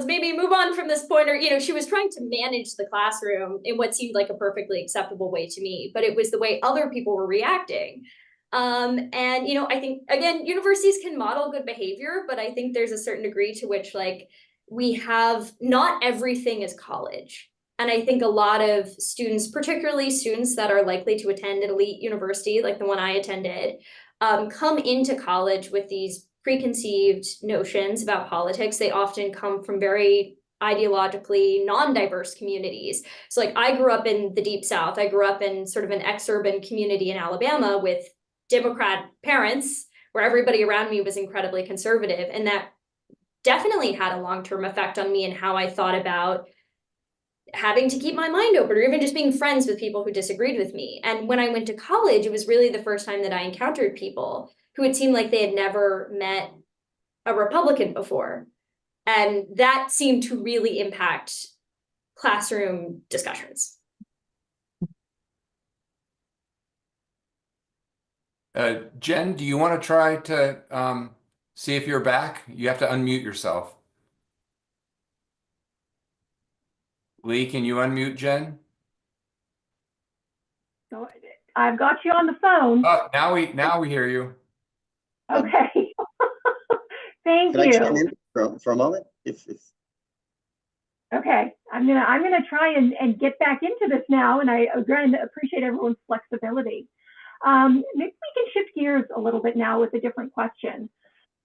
maybe move on from this point. Or, she was trying to manage the classroom in what seemed like a perfectly acceptable way to me, but it was the way other people were reacting. And, I think, again, universities can model good behavior, but I think there's a certain degree to which, like, we have not everything is college. And I think a lot of students, particularly students that are likely to attend an elite university like the one I attended, come into college with these preconceived notions about politics. They often come from very ideologically non-diverse communities. So like I grew up in the Deep South. I grew up in sort of an ex-urban community in Alabama with Democrat parents where everybody around me was incredibly conservative. And that definitely had a long-term effect on me and how I thought about having to keep my mind open or even just being friends with people who disagreed with me. And when I went to college, it was really the first time that I encountered people who it seemed like they had never met a Republican before. And that seemed to really impact classroom discussions. Jen, do you want to try to see if you're back? You have to unmute yourself. Lee, can you unmute Jen? So I've got you on the phone. Oh, now we hear you. Okay. Thank Can I chime you. in for a moment? If Okay, I'm gonna try and get back into this now, and I again appreciate everyone's flexibility. Maybe we can shift gears a little bit now with a different question.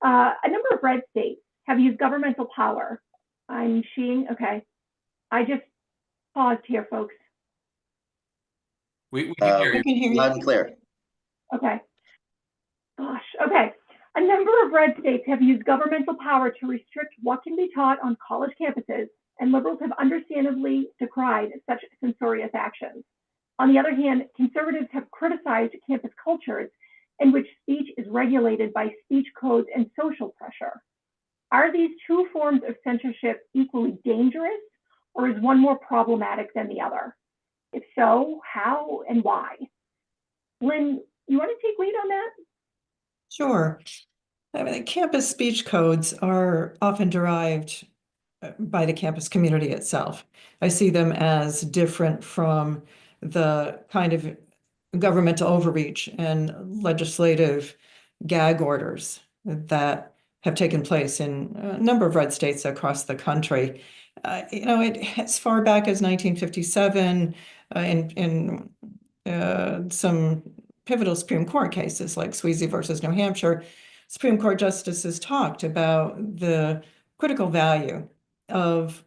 A number of red states have used governmental power. I'm seeing, okay. I just paused here, folks. We can hear I you. can hear you. loud and clear. Okay. Gosh, okay. A number of red states have used governmental power to restrict what can be taught on college campuses, and liberals have understandably decried such censorious actions. On the other hand, conservatives have criticized campus cultures in which speech is regulated by speech codes and social pressure. Are these two forms of censorship equally dangerous, or is one more problematic than the other? If so, how and why? Lynn, you want to take lead on that? Sure. I mean, the campus speech codes are often derived by the campus community itself. I see them as different from the kind of governmental overreach and legislative gag orders that have taken place in a number of red states across the country. As far back as 1957, in some pivotal Supreme Court cases like Sweezy versus New Hampshire, Supreme Court justices talked about the critical value of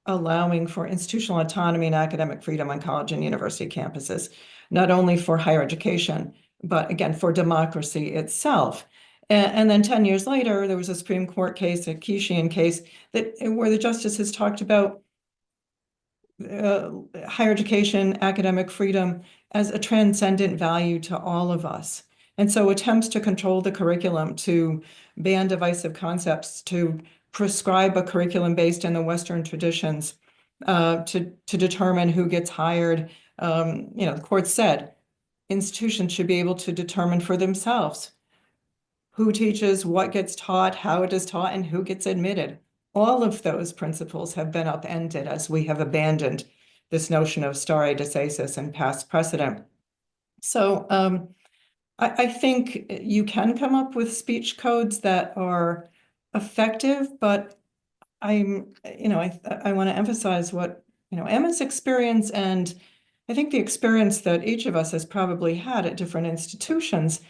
allowing for institutional autonomy and academic freedom on college and university campuses, not only for higher education, but again, for democracy itself. And then 10 years later, there was a Supreme Court case, a Keishian case, where the justices talked about higher education, academic freedom as a transcendent value to all of us. And so attempts to control the curriculum, to ban divisive concepts, to prescribe a curriculum based in the Western traditions, to determine who gets hired. The court said institutions should be able to determine for themselves who teaches, what gets taught, how it is taught, and who gets admitted. All of those principles have been upended as we have abandoned this notion of stare decisis and past precedent. So I think you can come up with speech codes that are effective, but I want to emphasize what, Emma's experience, and I think the experience that each of us has probably had at different institutions.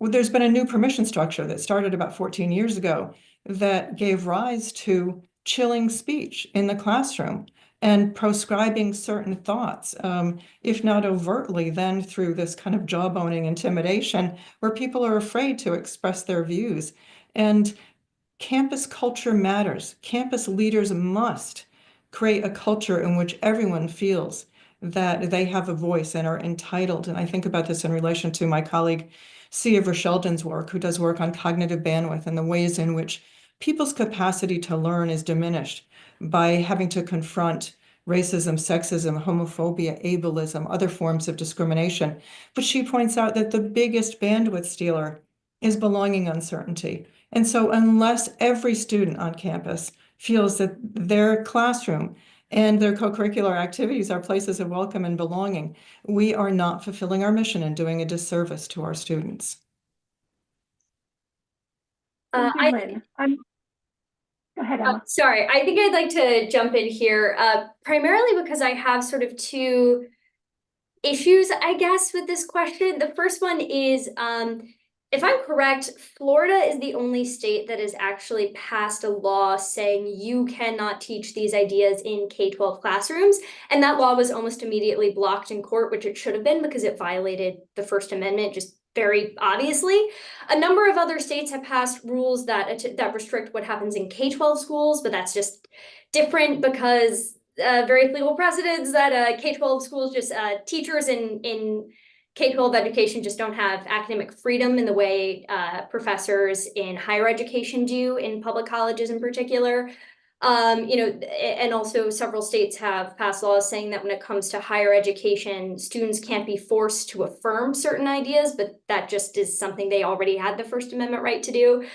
There's been a new permission structure that started about 14 years ago that gave rise to chilling speech in the classroom and proscribing certain thoughts, if not overtly, then through this kind of jawboning intimidation where people are afraid to express their views. And campus culture matters. Campus leaders must create a culture in which everyone feels that they have a voice and are entitled. And I think about this in relation to my colleague, Sia Sheldon's work, who does work on cognitive bandwidth and the ways in which people's capacity to learn is diminished by having to confront racism, sexism, homophobia, ableism, other forms of discrimination. But she points out that the biggest bandwidth stealer is belonging uncertainty. And so unless every student on campus feels that their classroom and their co-curricular activities are places of welcome and belonging, we are not fulfilling our mission and doing a disservice to our students. Thank you, Lynn. Go ahead, Emma. Sorry, I think I'd like to jump in here, primarily because I have sort of two issues, I guess, with this question. The first one is, if I'm correct, Florida is the only state that has actually passed a law saying you cannot teach these ideas in K-12 classrooms. And that law was almost immediately blocked in court, which it should have been because it violated the First Amendment just very obviously. A number of other states have passed rules that restrict what happens in K-12 schools, but that's just different because various legal precedents that K-12 schools just teachers in K-12 education just don't have academic freedom in the way professors in higher education do in public colleges in particular. And also several states have passed laws saying that when it comes to higher education, students can't be forced to affirm certain ideas, but that just is something they already had the First Amendment right to do.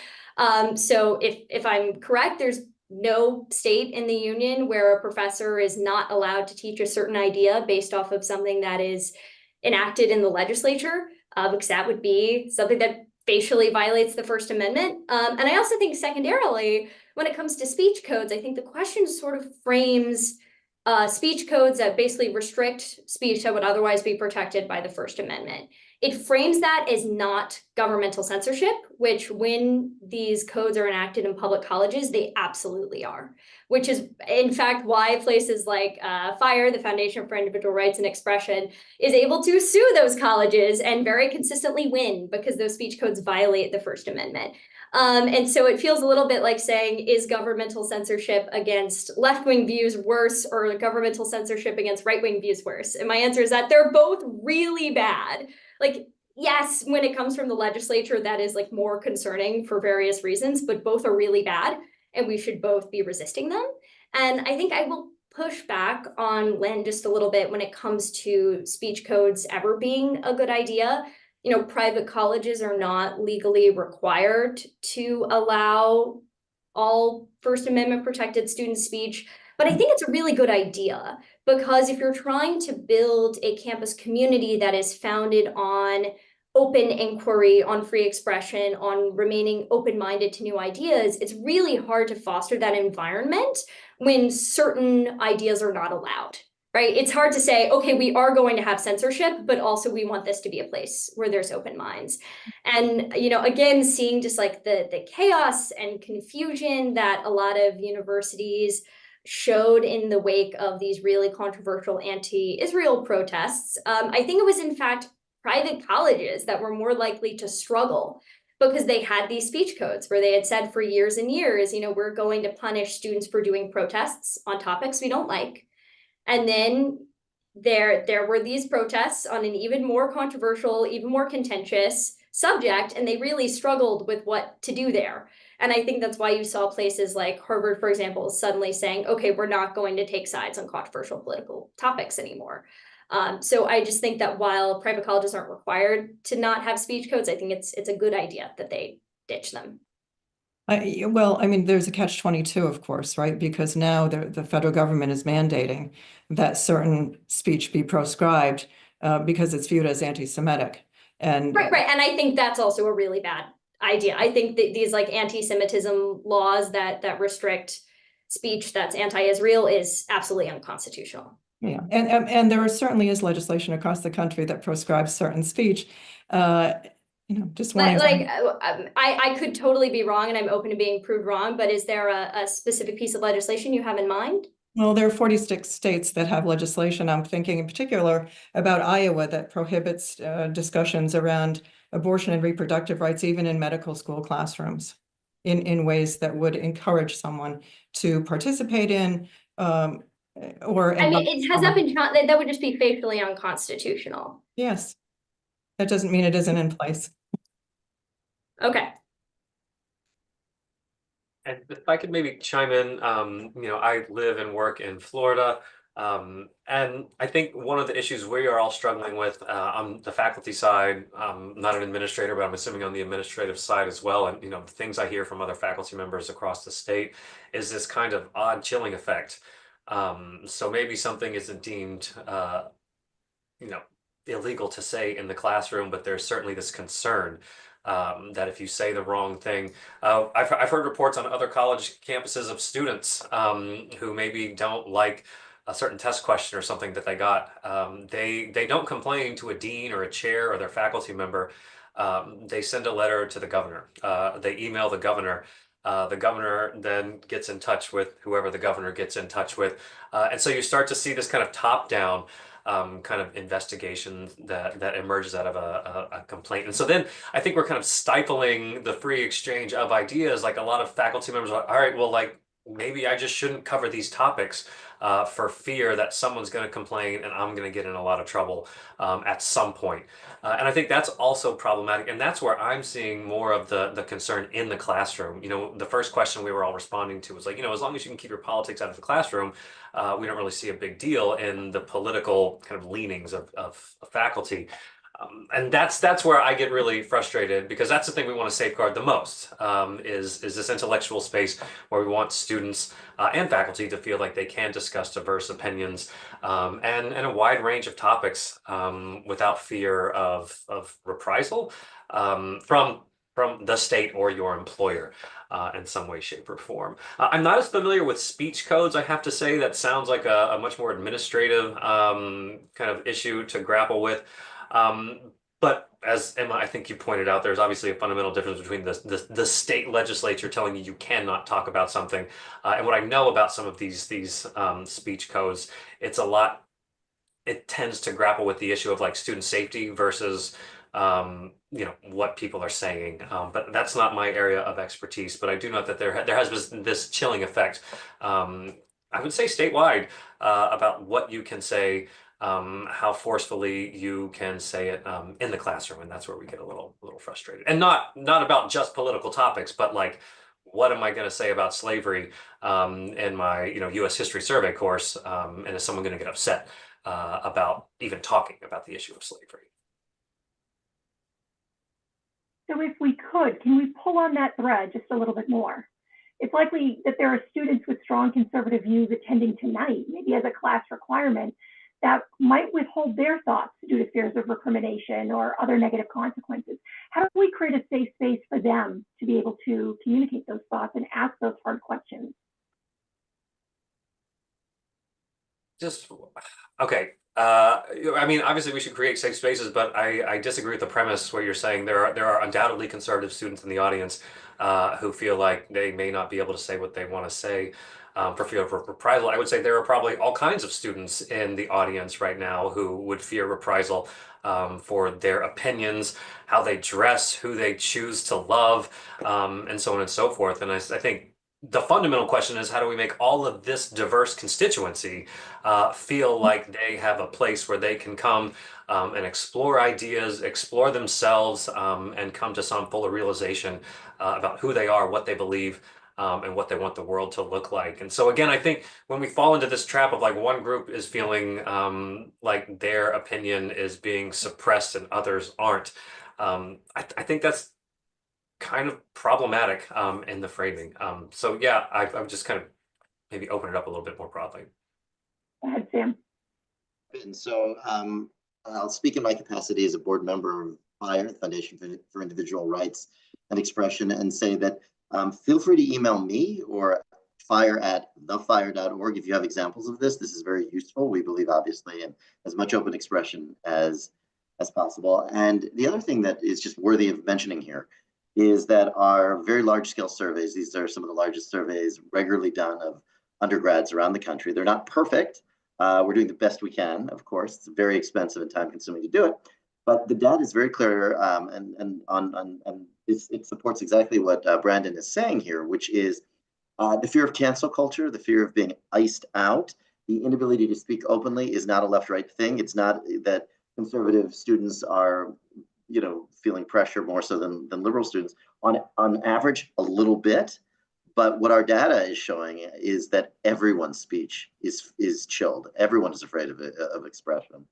So if I'm correct, there's no state in the union where a professor is not allowed to teach a certain idea based off of something that is enacted in the legislature, because that would be something that facially violates the First Amendment. And I also think secondarily, when it comes to speech codes, I think the question sort of frames speech codes that basically restrict speech that would otherwise be protected by the First Amendment. It frames that as not governmental censorship, which when these codes are enacted in public colleges, they absolutely are, which is in fact why places like FIRE, the Foundation for Individual Rights and Expression, is able to sue those colleges and very consistently win because those speech codes violate the First Amendment. And so it feels a little bit like saying, is governmental censorship against left-wing views worse or governmental censorship against right-wing views worse? And my answer is that they're both really bad. Like, yes, when it comes from the legislature, that is like more concerning for various reasons, but both are really bad and we should both be resisting them. And I think I will push back on Lynn just a little bit when it comes to speech codes ever being a good idea. Private colleges are not legally required to allow all First Amendment protected student speech, but I think it's a really good idea because if you're trying to build a campus community that is founded on open inquiry, on free expression, on remaining open-minded to new ideas, it's really hard to foster that environment when certain ideas are not allowed. Right? It's hard to say, okay, we are going to have censorship, but also we want this to be a place where there's open minds. And, again, seeing just like the chaos and confusion that a lot of universities showed in the wake of these really controversial anti-Israel protests, I think it was in fact private colleges that were more likely to struggle because they had these speech codes where they had said for years and years, we're going to punish students for doing protests on topics we don't like. And then there were these protests on an even more controversial, even more contentious subject, and they really struggled with what to do there. And I think that's why you saw places like Harvard, for example, suddenly saying, okay, we're not going to take sides on controversial political topics anymore. So I just think that while private colleges aren't required to not have speech codes, I think it's a good idea that they ditch them. Well, I mean, there's a catch-22, of course, right? Because now the federal government is mandating that certain speech be proscribed because it's viewed as anti-Semitic. And right. And I think that's also a really bad idea. I think that these like anti-Semitism laws that restrict speech that's anti-Israel is absolutely unconstitutional. Yeah, and there certainly is legislation across the country that proscribes certain speech. Just one example. I could totally be wrong, and I'm open to being proved wrong, but is there a specific piece of legislation you have in mind? Well, there are 46 states that have legislation. I'm thinking in particular about Iowa that prohibits discussions around abortion and reproductive rights, even in medical school classrooms, in ways that would encourage someone to participate in or. I mean, it has not been, that would just be facially unconstitutional. Yes. That doesn't mean it isn't in place. Okay. And if I could maybe chime in, I live and work in Florida. And I think one of the issues we are all struggling with on the faculty side, I'm not an administrator, but I'm assuming on the administrative side as well. And, things I hear from other faculty members across the state is this kind of odd chilling effect. So maybe something isn't deemed, illegal to say in the classroom, but there's certainly this concern that if you say the wrong thing, I've heard reports on other college campuses of students who maybe don't like a certain test question or something that they got. They don't complain to a dean or a chair or their faculty member. They send a letter to the governor. They email the governor. The governor then gets in touch with whoever the governor gets in touch with. And so you start to see this kind of top-down kind of investigation that emerges out of a complaint. And so then I think we're kind of stifling the free exchange of ideas. Like a lot of faculty members are, all right, well, like maybe I just shouldn't cover these topics for fear that someone's going to complain and I'm going to get in a lot of trouble at some point. And I think that's also problematic. And that's where I'm seeing more of the concern in the classroom. You know, the first question we were all responding to was like, you know, as long as you can keep your politics out of the classroom, we don't really see a big deal in the political kind of leanings of faculty. And that's where I get really frustrated, because that's the thing we want to safeguard the most, is this intellectual space where we want students and faculty to feel like they can discuss diverse opinions and a wide range of topics without fear of reprisal from the state or your employer in some way, shape, or form. I'm not as familiar with speech codes, I have to say. That sounds like a much more administrative kind of issue to grapple with. But as Emma, I think you pointed out, there's obviously a fundamental difference between the state legislature telling you cannot talk about something, and what I know about some of these speech codes, it tends to grapple with the issue of like student safety versus you know, what people are saying. But that's not my area of expertise. But I do know that there has been this chilling effect, I would say statewide, about what you can say, how forcefully you can say it in the classroom, and that's where we get a little frustrated. And not about just political topics, but like, what am I going to say about slavery in my U.S. history survey course, and is someone going to get upset about even talking about the issue of slavery? So if we could, can we pull on that thread just a little bit more? It's likely that there are students with strong conservative views attending tonight, maybe as a class requirement, that might withhold their thoughts due to fears of recrimination or other negative consequences. How do we create a safe space for them to be able to communicate those thoughts and ask those hard questions? Okay. I mean, obviously we should create safe spaces, but I disagree with the premise where you're saying there are undoubtedly conservative students in the audience who feel like they may not be able to say what they want to say for fear of reprisal. I would say there are probably all kinds of students in the audience right now who would fear reprisal for their opinions, how they dress, who they choose to love, and so on and so forth. And I think the fundamental question is, how do we make all of this diverse constituency feel like they have a place where they can come and explore ideas, explore themselves, and come to some fuller realization about who they are, what they believe, and what they want the world to look like. And so again, I think when we fall into this trap of like one group is feeling like their opinion is being suppressed and others aren't, I think that's kind of problematic in the framing. So yeah, I've just kind of maybe open it up a little bit more broadly. Go ahead, Sam. And so I'll speak in my capacity as a board member of FIRE, the Foundation for Individual Rights and Expression, and say that feel free to email me or fire@thefire.org if you have examples of this. This is very useful. We believe, obviously, in as much open expression as possible. And the other thing that is just worthy of mentioning here is that our very large scale surveys, these are some of the largest surveys regularly done of undergrads around the country. They're not perfect. We're doing the best we can, of course. It's very expensive and time consuming to do it. But the data is very clear, and it supports exactly what Brandon is saying here, which is the fear of cancel culture, the fear of being iced out, the inability to speak openly is not a left-right thing. It's not that conservative students are feeling pressure more so than liberal students. On average, a little bit. But what our data is showing is that everyone's speech is chilled. Everyone is afraid of expression.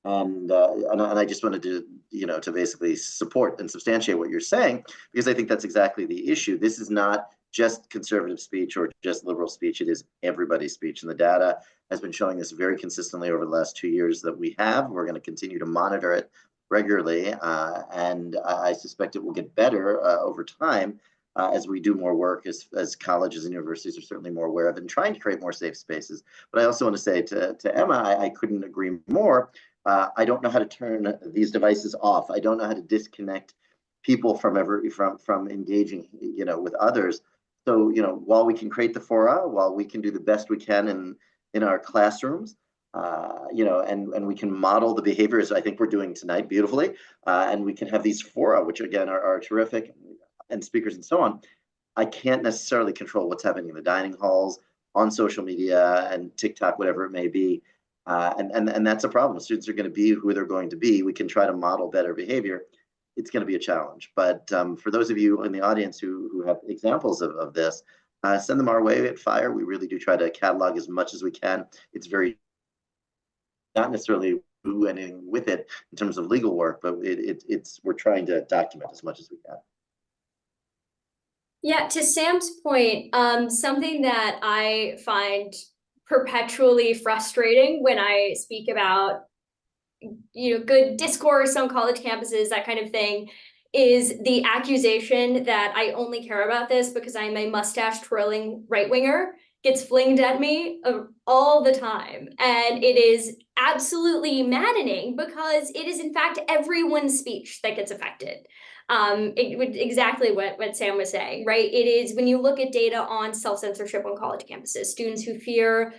And I just wanted to basically support and substantiate what you're saying, because I think that's exactly the issue. This is not just conservative speech or just liberal speech. It is everybody's speech. And the data has been showing this very consistently over the last 2 years that we have. We're going to continue to monitor it regularly, and I suspect it will get better over time as we do more work, as colleges and universities are certainly more aware of it and trying to create more safe spaces. But I also want to say to Emma, I couldn't agree more. I don't know how to turn these devices off. I don't know how to disconnect people from engaging, with others. So, while we can create the fora, while we can do the best we can in our classrooms, and we can model the behaviors I think we're doing tonight beautifully, and we can have these fora, which again are terrific, and speakers and so on. I can't necessarily control what's happening in the dining halls, on social media and TikTok, whatever it may be. And that's a problem. Students are going to be who they're going to be. We can try to model better behavior. It's going to be a challenge. But for those of you in the audience who have examples of this, send them our way at FIRE. We really do try to catalog as much as we can. It's very not necessarily do anything with it in terms of legal work, but we're trying to document as much as we can. Yeah, to Sam's point, something that I find perpetually frustrating when I speak about, good discourse on college campuses, that kind of thing, is the accusation that I only care about this because I'm a mustache twirling right-winger gets flinged at me all the time. And it is absolutely maddening because it is in fact everyone's speech that gets affected. Exactly what Sam was saying, right? It is when you look at data on self-censorship on college campuses, students who fear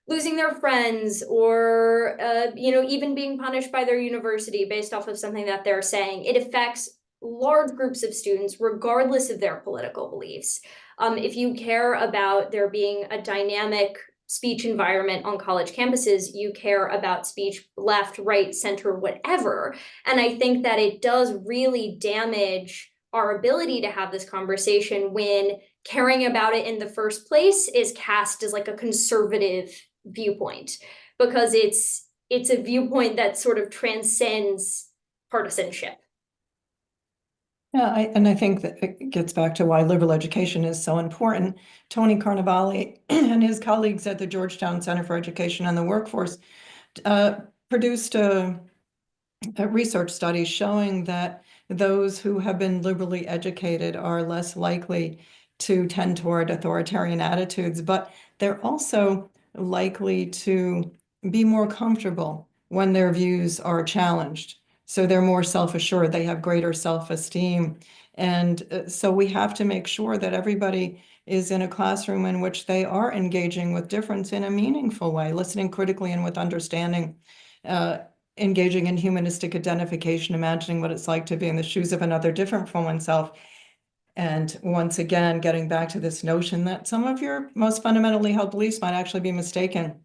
losing their friends or even being punished by their university based off of something that they're saying, it affects large groups of students regardless of their political beliefs. If you care about there being a dynamic speech environment on college campuses, you care about speech left, right, center, whatever. And I think that it does really damage our ability to have this conversation when caring about it in the first place is cast as like a conservative viewpoint, because it's a viewpoint that sort of transcends partisanship. Yeah, I think that it gets back to why liberal education is so important. Tony Carnevale and his colleagues at the Georgetown Center for Education and the Workforce produced a research study showing that those who have been liberally educated are less likely to tend toward authoritarian attitudes, but they're also likely to be more comfortable when their views are challenged. So they're more self-assured, they have greater self-esteem. And so we have to make sure that everybody is in a classroom in which they are engaging with difference in a meaningful way, listening critically and with understanding, engaging in humanistic identification, imagining what it's like to be in the shoes of another different from oneself. And once again, getting back to this notion that some of your most fundamentally held beliefs might actually be mistaken.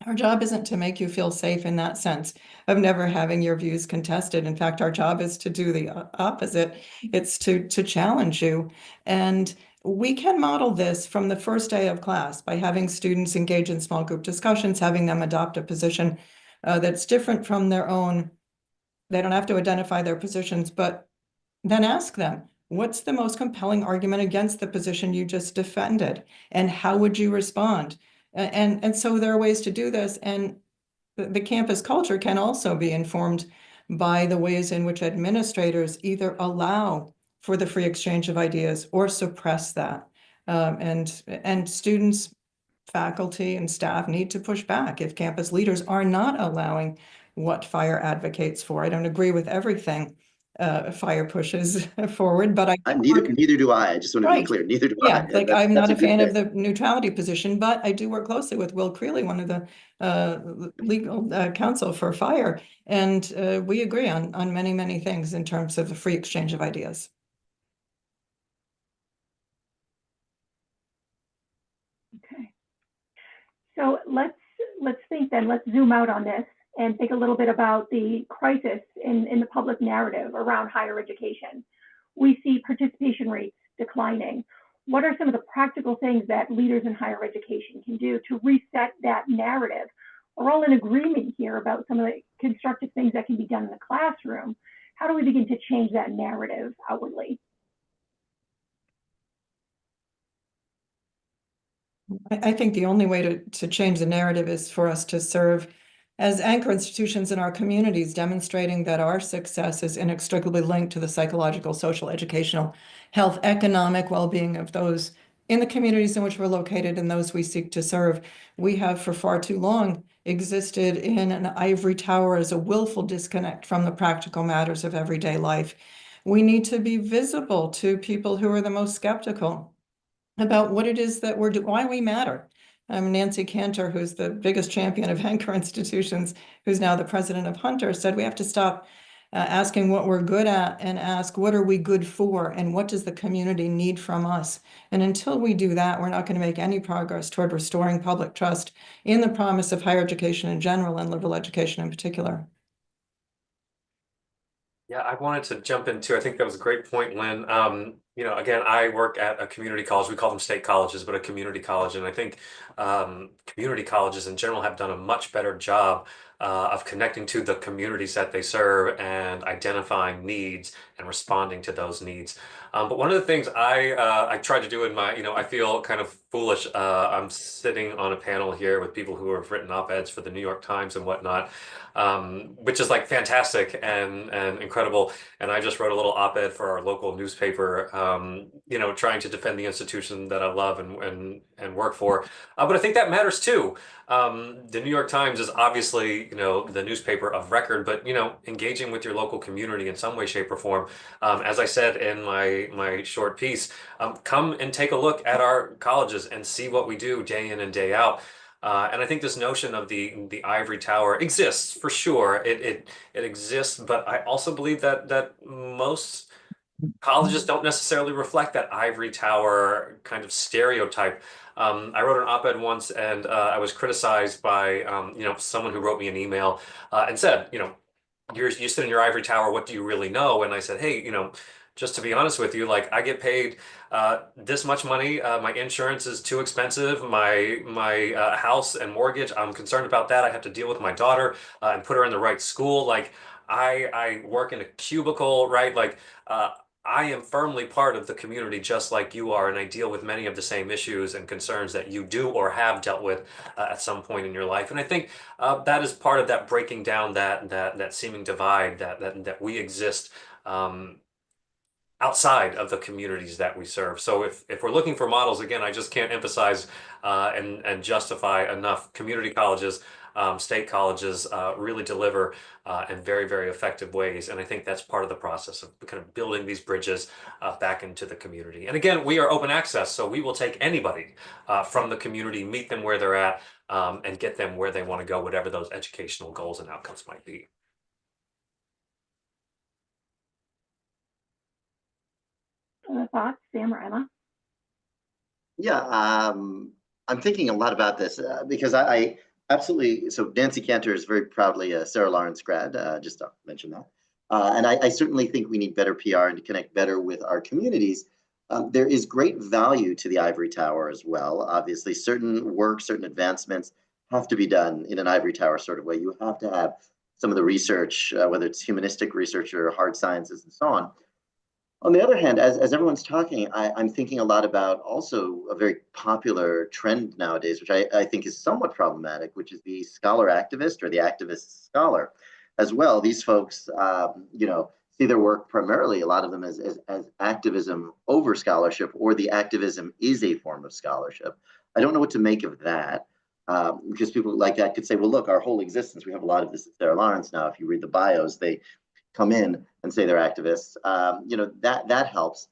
Our job isn't to make you feel safe in that sense of never having your views contested. In fact, our job is to do the opposite. It's to challenge you. And we can model this from the first day of class by having students engage in small group discussions, having them adopt a position that's different from their own. They don't have to identify their positions, but then ask them, what's the most compelling argument against the position you just defended? And how would you respond? And so there are ways to do this. And the campus culture can also be informed by the ways in which administrators either allow for the free exchange of ideas or suppress that. And students, faculty, and staff need to push back if campus leaders are not allowing what FIRE advocates for. I don't agree with everything FIRE pushes forward, but neither do I. I just want to be clear. Neither do I. Yeah, like I'm not a fan of thing. the neutrality position, but I do work closely with Will Creeley, one of the legal counsel for FIRE, and we agree on many, many things in terms of the free exchange of ideas. Okay. So let's think then, let's zoom out on this and think a little bit about the crisis in the public narrative around higher education. We see participation rates declining. What are some of the practical things that leaders in higher education can do to reset that narrative? We're all in agreement here about some of the constructive things that can be done in the classroom. How do we begin to change that narrative outwardly? I think the only way to change the narrative is for us to serve as anchor institutions in our communities, demonstrating that our success is inextricably linked to the psychological, social, educational, health, economic well-being of those in the communities in which we're located and those we seek to serve. We have for far too long existed in an ivory tower as a willful disconnect from the practical matters of everyday life. We need to be visible to people who are the most skeptical about what it is that we're doing, why we matter. Nancy Cantor, who's the biggest champion of anchor institutions, who's now the president of Hunter, said we have to stop asking what we're good at and ask what are we good for and what does the community need from us. And until we do that, we're not going to make any progress toward restoring public trust in the promise of higher education in general and liberal education in particular. Yeah, I wanted to jump into, I think that was a great point, Lynn. Again, I work at a community college. We call them state colleges, but a community college. And I think community colleges in general have done a much better job of connecting to the communities that they serve and identifying needs and responding to those needs. But one of the things I tried to do in my, I feel kind of foolish. I'm sitting on a panel here with people who have written op-eds for the New York Times and whatnot, which is like fantastic and incredible. And I just wrote a little op-ed for our local newspaper, trying to defend the institution that I love and work for. But I think that matters too. The New York Times is obviously, the newspaper of record, but, engaging with your local community in some way, shape, or form. As I said in my short piece, come and take a look at our colleges and see what we do day in and day out. And I think this notion of the ivory tower exists for sure. It exists, but I also believe that most colleges don't necessarily reflect that ivory tower kind of stereotype. I wrote an op-ed once, and I was criticized by someone who wrote me an email and said, you sit in your ivory tower. What do you really know? And I said, hey, just to be honest with you, like I get paid this much money. My insurance is too expensive. My house and mortgage, I'm concerned about that. I have to deal with my daughter and put her in the right school. Like I work in a cubicle, right? Like I am firmly part of the community just like you are, and I deal with many of the same issues and concerns that you do or have dealt with at some point in your life. And I think that is part of that breaking down that seeming divide that we exist outside of the communities that we serve. So if we're looking for models, again, I just can't emphasize and justify enough. Community colleges, state colleges really deliver in very, very effective ways. And I think that's part of the process of kind of building these bridges back into the community. And again, we are open access, so we will take anybody from the community, meet them where they're at, and get them where they want to go, whatever those educational goals and outcomes might be. Thoughts, Sam or Emma? Yeah, I'm thinking a lot about this because I absolutely, so Nancy Cantor is very proudly a Sarah Lawrence grad, just to mention that. And I certainly think we need better PR and to connect better with our communities. There is great value to the ivory tower as well. Obviously, certain work, certain advancements have to be done in an ivory tower sort of way. You have to have some of the research, whether it's humanistic research or hard sciences and so on. On the other hand, as everyone's talking, I'm thinking a lot about also a very popular trend nowadays, which I think is somewhat problematic, which is the scholar activist or the activist scholar as well. These folks, see their work primarily, a lot of them as activism over scholarship, or the activism is a form of scholarship. I don't know what to make of that. Because people like that could say, well, look, our whole existence, we have a lot of this at Sarah Lawrence now. If you read the bios, they come in and say they're activists, that helps.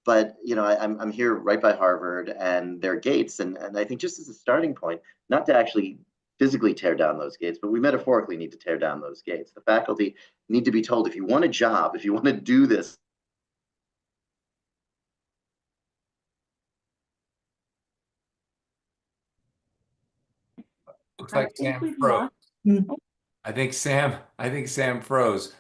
But I'm here right by Harvard and their gates, and I think just as a starting point, not to actually physically tear down those gates, but we metaphorically need to tear down those gates. The faculty need to be told, if you want a job, if you want to do this. Looks like Sam we've froze. lost. I think Sam froze.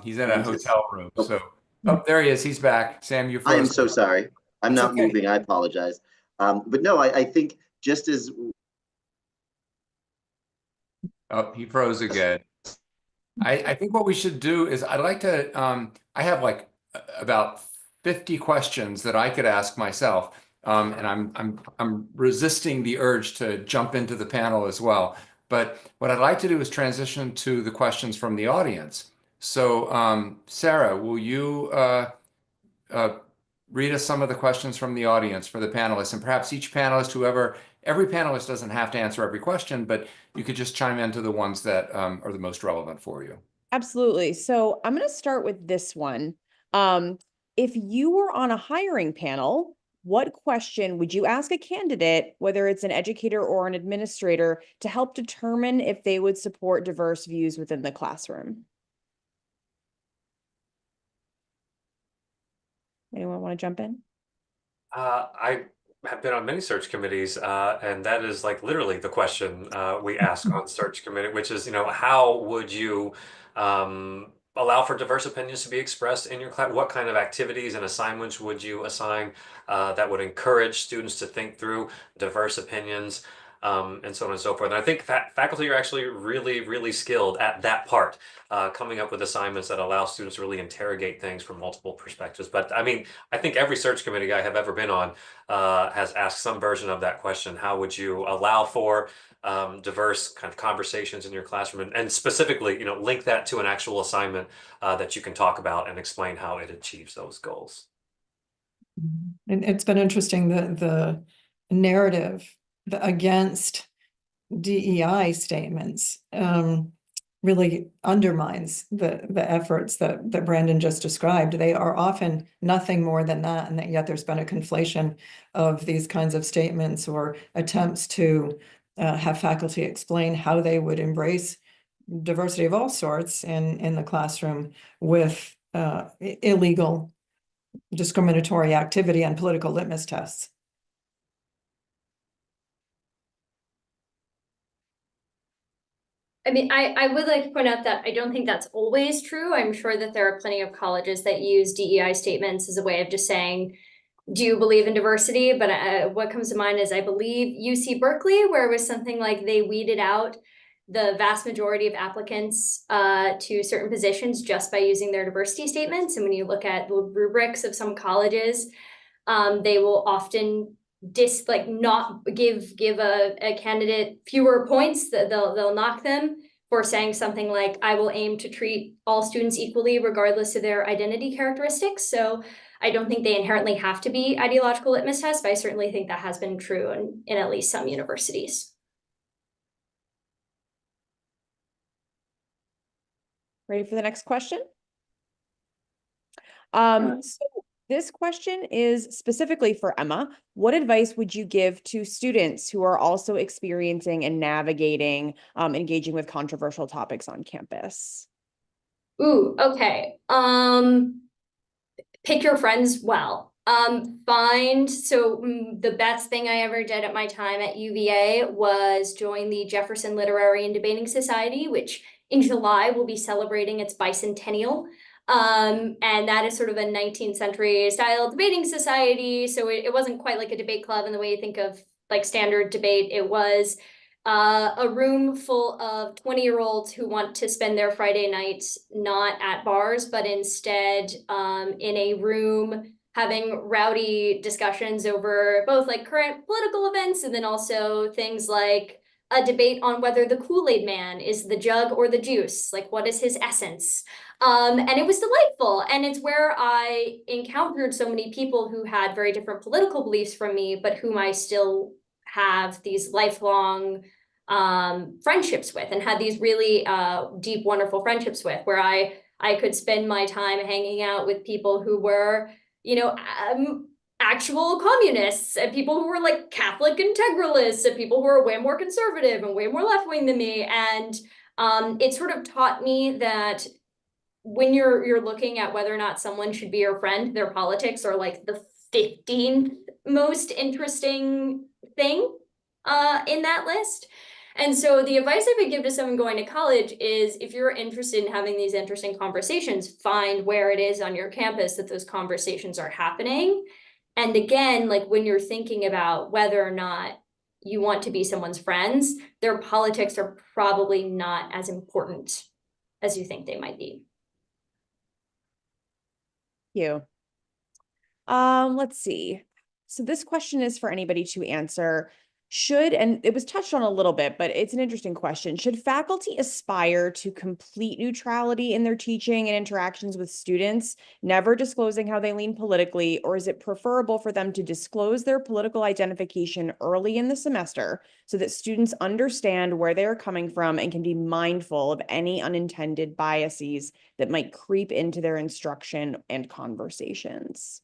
He's in a hotel room. Oh. So, oh, there he is. He's back. Sam, you I am froze. so sorry. I'm It's not okay. moving. I apologize. But no, I think just as Oh, he froze again. I think what we should do is I'd like to, I have like about 50 questions that I could ask myself. And I'm resisting the urge to jump into the panel as well. But what I'd like to do is transition to the questions from the audience. So, Sarah, will you uh, read us some of the questions from the audience for the panelists, and perhaps each panelist, every panelist doesn't have to answer every question, but you could just chime into the ones that are the most relevant for you. Absolutely. So I'm going to start with this one. If you were on a hiring panel, what question would you ask a candidate, whether it's an educator or an administrator, to help determine if they would support diverse views within the classroom? Anyone want to jump in? I have been on many search committees, and that is like literally the question we ask on search committee, which is, how would you allow for diverse opinions to be expressed in your class? What kind of activities and assignments would you assign that would encourage students to think through diverse opinions? And so on and so forth. And I think faculty are actually really, really skilled at that part, coming up with assignments that allow students to really interrogate things from multiple perspectives. But I mean, I think every search committee I have ever been on has asked some version of that question. How would you allow for diverse kind of conversations in your classroom, and specifically, link that to an actual assignment that you can talk about and explain how it achieves those goals? And it's been interesting, the narrative against DEI statements really undermines the efforts that Brandon just described. They are often nothing more than that, and that yet there's been a conflation of these kinds of statements or attempts to have faculty explain how they would embrace diversity of all sorts in the classroom with illegal discriminatory activity and political litmus tests. I mean, I would like to point out that I don't think that's always true. I'm sure that there are plenty of colleges that use DEI statements as a way of just saying, do you believe in diversity? But what comes to mind is, I believe, UC Berkeley, where it was something like they weeded out the vast majority of applicants to certain positions just by using their diversity statements. And when you look at the rubrics of some colleges, they will often not give a candidate fewer points, that they'll knock them for saying something like, I will aim to treat all students equally regardless of their identity characteristics. So I don't think they inherently have to be ideological litmus tests, but I certainly think that has been true in at least some universities. Ready for the next question? So this question is specifically for Emma. What advice would you give to students who are also experiencing and navigating engaging with controversial topics on campus? Ooh, okay. Pick your friends well. The best thing I ever did at my time at UVA was join the Jefferson Literary and Debating Society, which in July will be celebrating its bicentennial. And that is sort of a 19th century style debating society. So it wasn't quite like a debate club in the way you think of like standard debate. It was a room full of 20-year-olds who want to spend their Friday nights not at bars, but instead in a room having rowdy discussions over both like current political events and then also things like a debate on whether the Kool-Aid man is the jug or the juice, like what is his essence? And it was delightful. And it's where I encountered so many people who had very different political beliefs from me, but whom I still have these lifelong friendships with, and had these really deep, wonderful friendships with, where I could spend my time hanging out with people who were, actual communists, and people who were like Catholic integralists, and people who were way more conservative and way more left-wing than me. And it sort of taught me that when you're looking at whether or not someone should be your friend, their politics are like the 15th most interesting thing in that list. And so the advice I would give to someone going to college is, if you're interested in having these interesting conversations, find where it is on your campus that those conversations are happening. And again, like when you're thinking about whether or not you want to be someone's friends, their politics are probably not as important as you think they might be. Thank you. Let's see. So this question is for anybody to answer. And it was touched on a little bit, but it's an interesting question. Should faculty aspire to complete neutrality in their teaching and interactions with students, never disclosing how they lean politically, or is it preferable for them to disclose their political identification early in the semester so that students understand where they are coming from and can be mindful of any unintended biases that might creep into their instruction and conversations?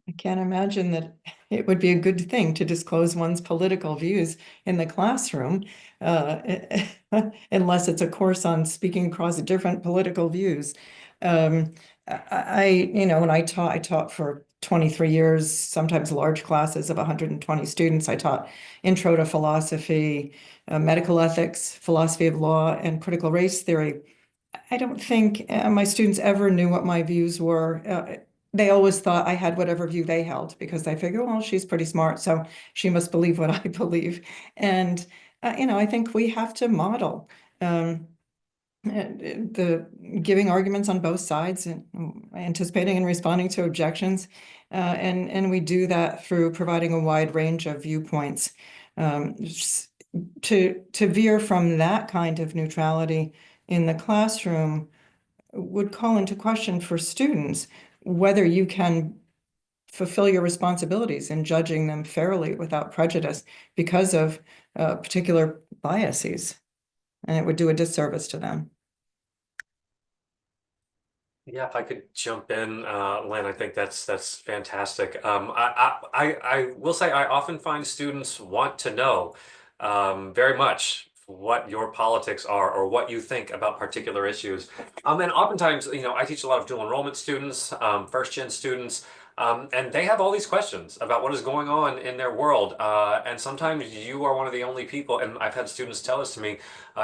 I can't imagine that it would be a good thing to disclose one's political views in the classroom, unless it's a course on speaking across different political views. When I taught for 23 years, sometimes large classes of 120 students. I taught intro to philosophy, medical ethics, philosophy of law, and critical race theory. I don't think my students ever knew what my views were. They always thought I had whatever view they held because they figure, well, she's pretty smart, so she must believe what I believe. And, I think we have to model the giving arguments on both sides and anticipating and responding to objections. And we do that through providing a wide range of viewpoints. To veer from that kind of neutrality in the classroom would call into question for students whether you can fulfill your responsibilities in judging them fairly without prejudice because of particular biases, and it would do a disservice to them. Yeah, if I could jump in, Lynn, I think that's fantastic. I will say I often find students want to know very much what your politics are or what you think about particular issues. And oftentimes, I teach a lot of dual enrollment students, first-gen students, and they have all these questions about what is going on in their world. And sometimes you are one of the only people, and I've had students tell this to me,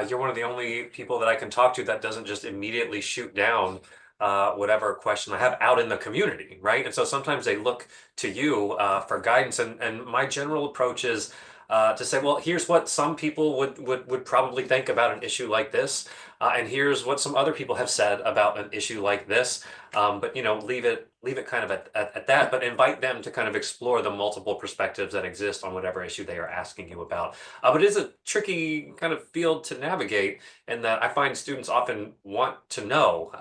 you're one of the only people that I can talk to that doesn't just immediately shoot down whatever question I have out in the community, right? And so sometimes they look to you for guidance. And my general approach is to say, well, here's what some people would probably think about an issue like this, and here's what some other people have said about an issue like this. But leave it kind of at that, but invite them to kind of explore the multiple perspectives that exist on whatever issue they are asking you about. But it is a tricky kind of field to navigate, in that I find students often want to know,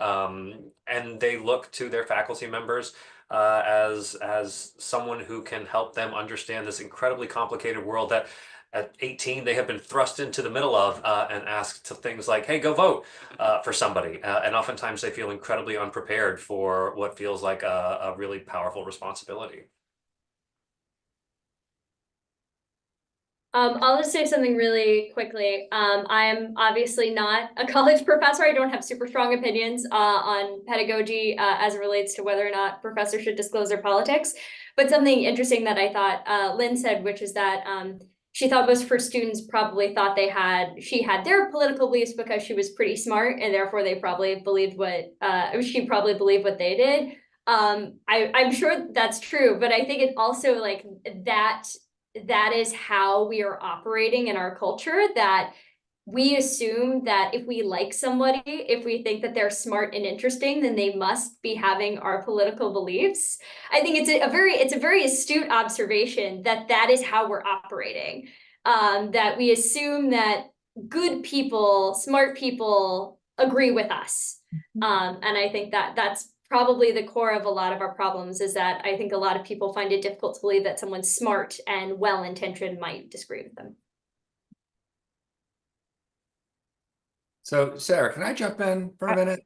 and they look to their faculty members as someone who can help them understand this incredibly complicated world that at 18 they have been thrust into the middle of, and asked to things like, hey, go vote for somebody. And oftentimes they feel incredibly unprepared for what feels like a really powerful responsibility. I'll just say something really quickly. I'm obviously not a college professor. I don't have super strong opinions on pedagogy as it relates to whether or not professors should disclose their politics. But something interesting that I thought Lynn said, which is that she thought most of her students probably thought she had their political beliefs because she was pretty smart, and therefore they probably believed she probably believed what they did. I'm sure that's true, but I think it also like that is how we are operating in our culture, that we assume that if we like somebody, if we think that they're smart and interesting, then they must be having our political beliefs. I think it's a very astute observation that is how we're operating. That we assume that good people, smart people agree with us. And I think that's probably the core of a lot of our problems, is that I think a lot of people find it difficult to believe that someone smart and well-intentioned might disagree with them. So, Sarah, can I jump in for a minute?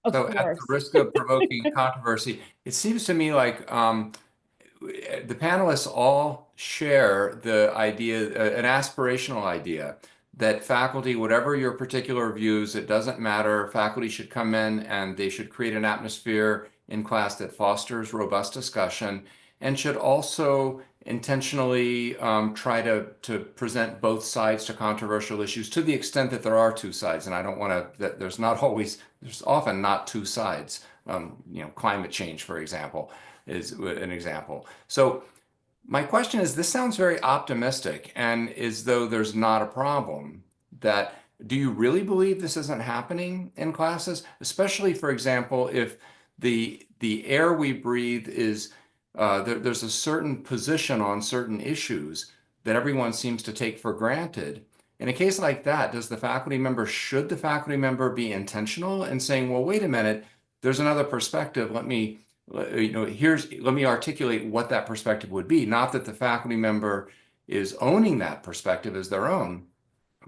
Of So, at the course. risk of provoking controversy, it seems to me like the panelists all share the idea, an aspirational idea, that faculty, whatever your particular views, it doesn't matter. Faculty should come in and they should create an atmosphere in class that fosters robust discussion, and should also intentionally try to present both sides to controversial issues, to the extent that there are two sides. And I don't want to, that there's often not two sides. Climate change, for example, is an example. So my question is, this sounds very optimistic, and as though there's not a problem. Do you really believe this isn't happening in classes? Especially, for example, if the air we breathe is there's a certain position on certain issues that everyone seems to take for granted. In a case like that, should the faculty member be intentional in saying, well, wait a minute, there's another perspective. Let me articulate what that perspective would be. Not that the faculty member is owning that perspective as their own,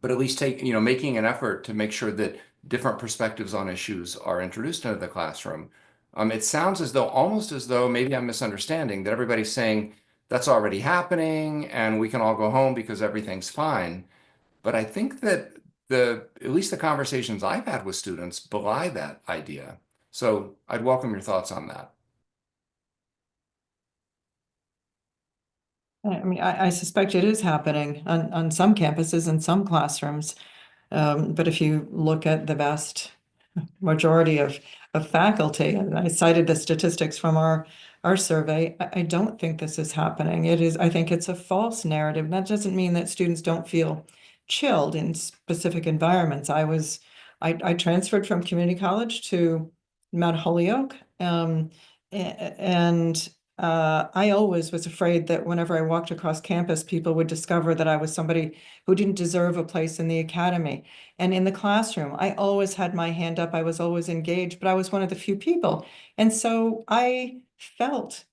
but at least making an effort to make sure that different perspectives on issues are introduced into the classroom. It sounds almost as though maybe I'm misunderstanding that everybody's saying that's already happening and we can all go home because everything's fine. But I think that at least the conversations I've had with students belie that idea. So I'd welcome your thoughts on that. I mean, I suspect it is happening on some campuses and some classrooms. But if you look at the vast majority of faculty, and I cited the statistics from our survey, I don't think this is happening. I think it's a false narrative. That doesn't mean that students don't feel chilled in specific environments. I transferred from community college to Mount Holyoke, and I always was afraid that whenever I walked across campus, people would discover that I was somebody who didn't deserve a place in the academy. And in the classroom, I always had my hand up. I was always engaged, but I was one of the few people. And so I felt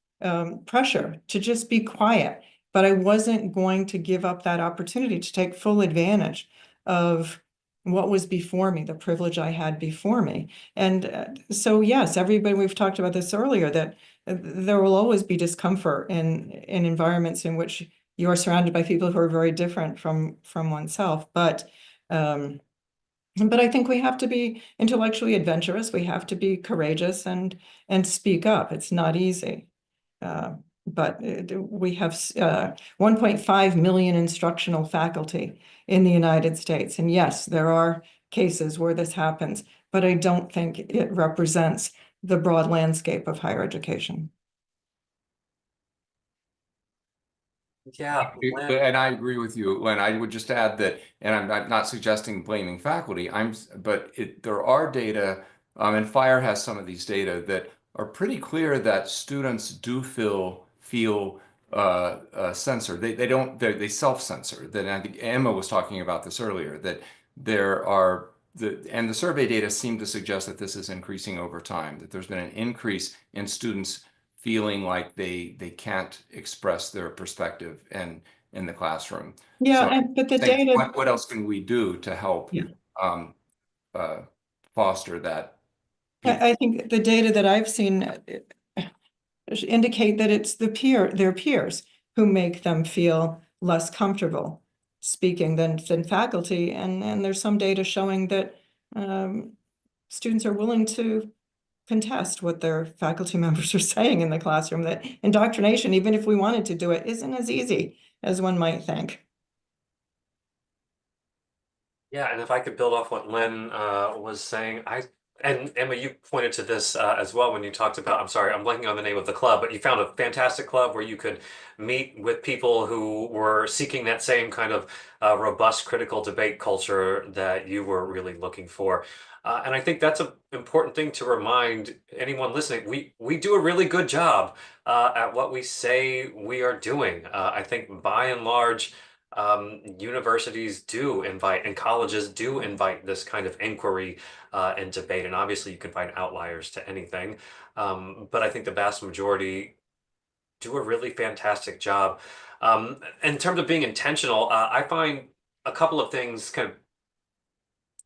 pressure to just be quiet, but I wasn't going to give up that opportunity to take full advantage of what was before me, the privilege I had before me. And so, yes, everybody, we've talked about this earlier, that there will always be discomfort in environments in which you are surrounded by people who are very different from oneself. But I think we have to be intellectually adventurous. We have to be courageous and speak up. It's not easy. But we have 1.5 million instructional faculty in the United States. And yes, there are cases where this happens, but I don't think it represents the broad landscape of higher education. Yeah, And I agree with you, Len. I would just add that, and I'm not suggesting blaming faculty. But there are data, and FIRE has some of these data that are pretty clear that students do feel censored. They self-censor. That I think Emma was talking about this earlier. That and the survey data seem to suggest that this is increasing over time. That there's been an increase in students feeling like they can't express their perspective in the classroom. Yeah, So but the data. what else can we do to help foster that? I think the data that I've seen indicate that it's their peers who make them feel less comfortable speaking than faculty. And there's some data showing that students are willing to contest what their faculty members are saying in the classroom, that indoctrination, even if we wanted to do it, isn't as easy as one might think. Yeah, and if I could build off what Len was saying, and Emma, you pointed to this as well when you talked about, I'm sorry, I'm blanking on the name of the club, but you found a fantastic club where you could meet with people who were seeking that same kind of robust critical debate culture that you were really looking for. And I think that's an important thing to remind anyone listening. We do a really good job at what we say we are doing. I think by and large, universities do invite and colleges do invite this kind of inquiry and debate. And obviously you can find outliers to anything. But I think the vast majority do a really fantastic job. In terms of being intentional, I find a couple of things kind of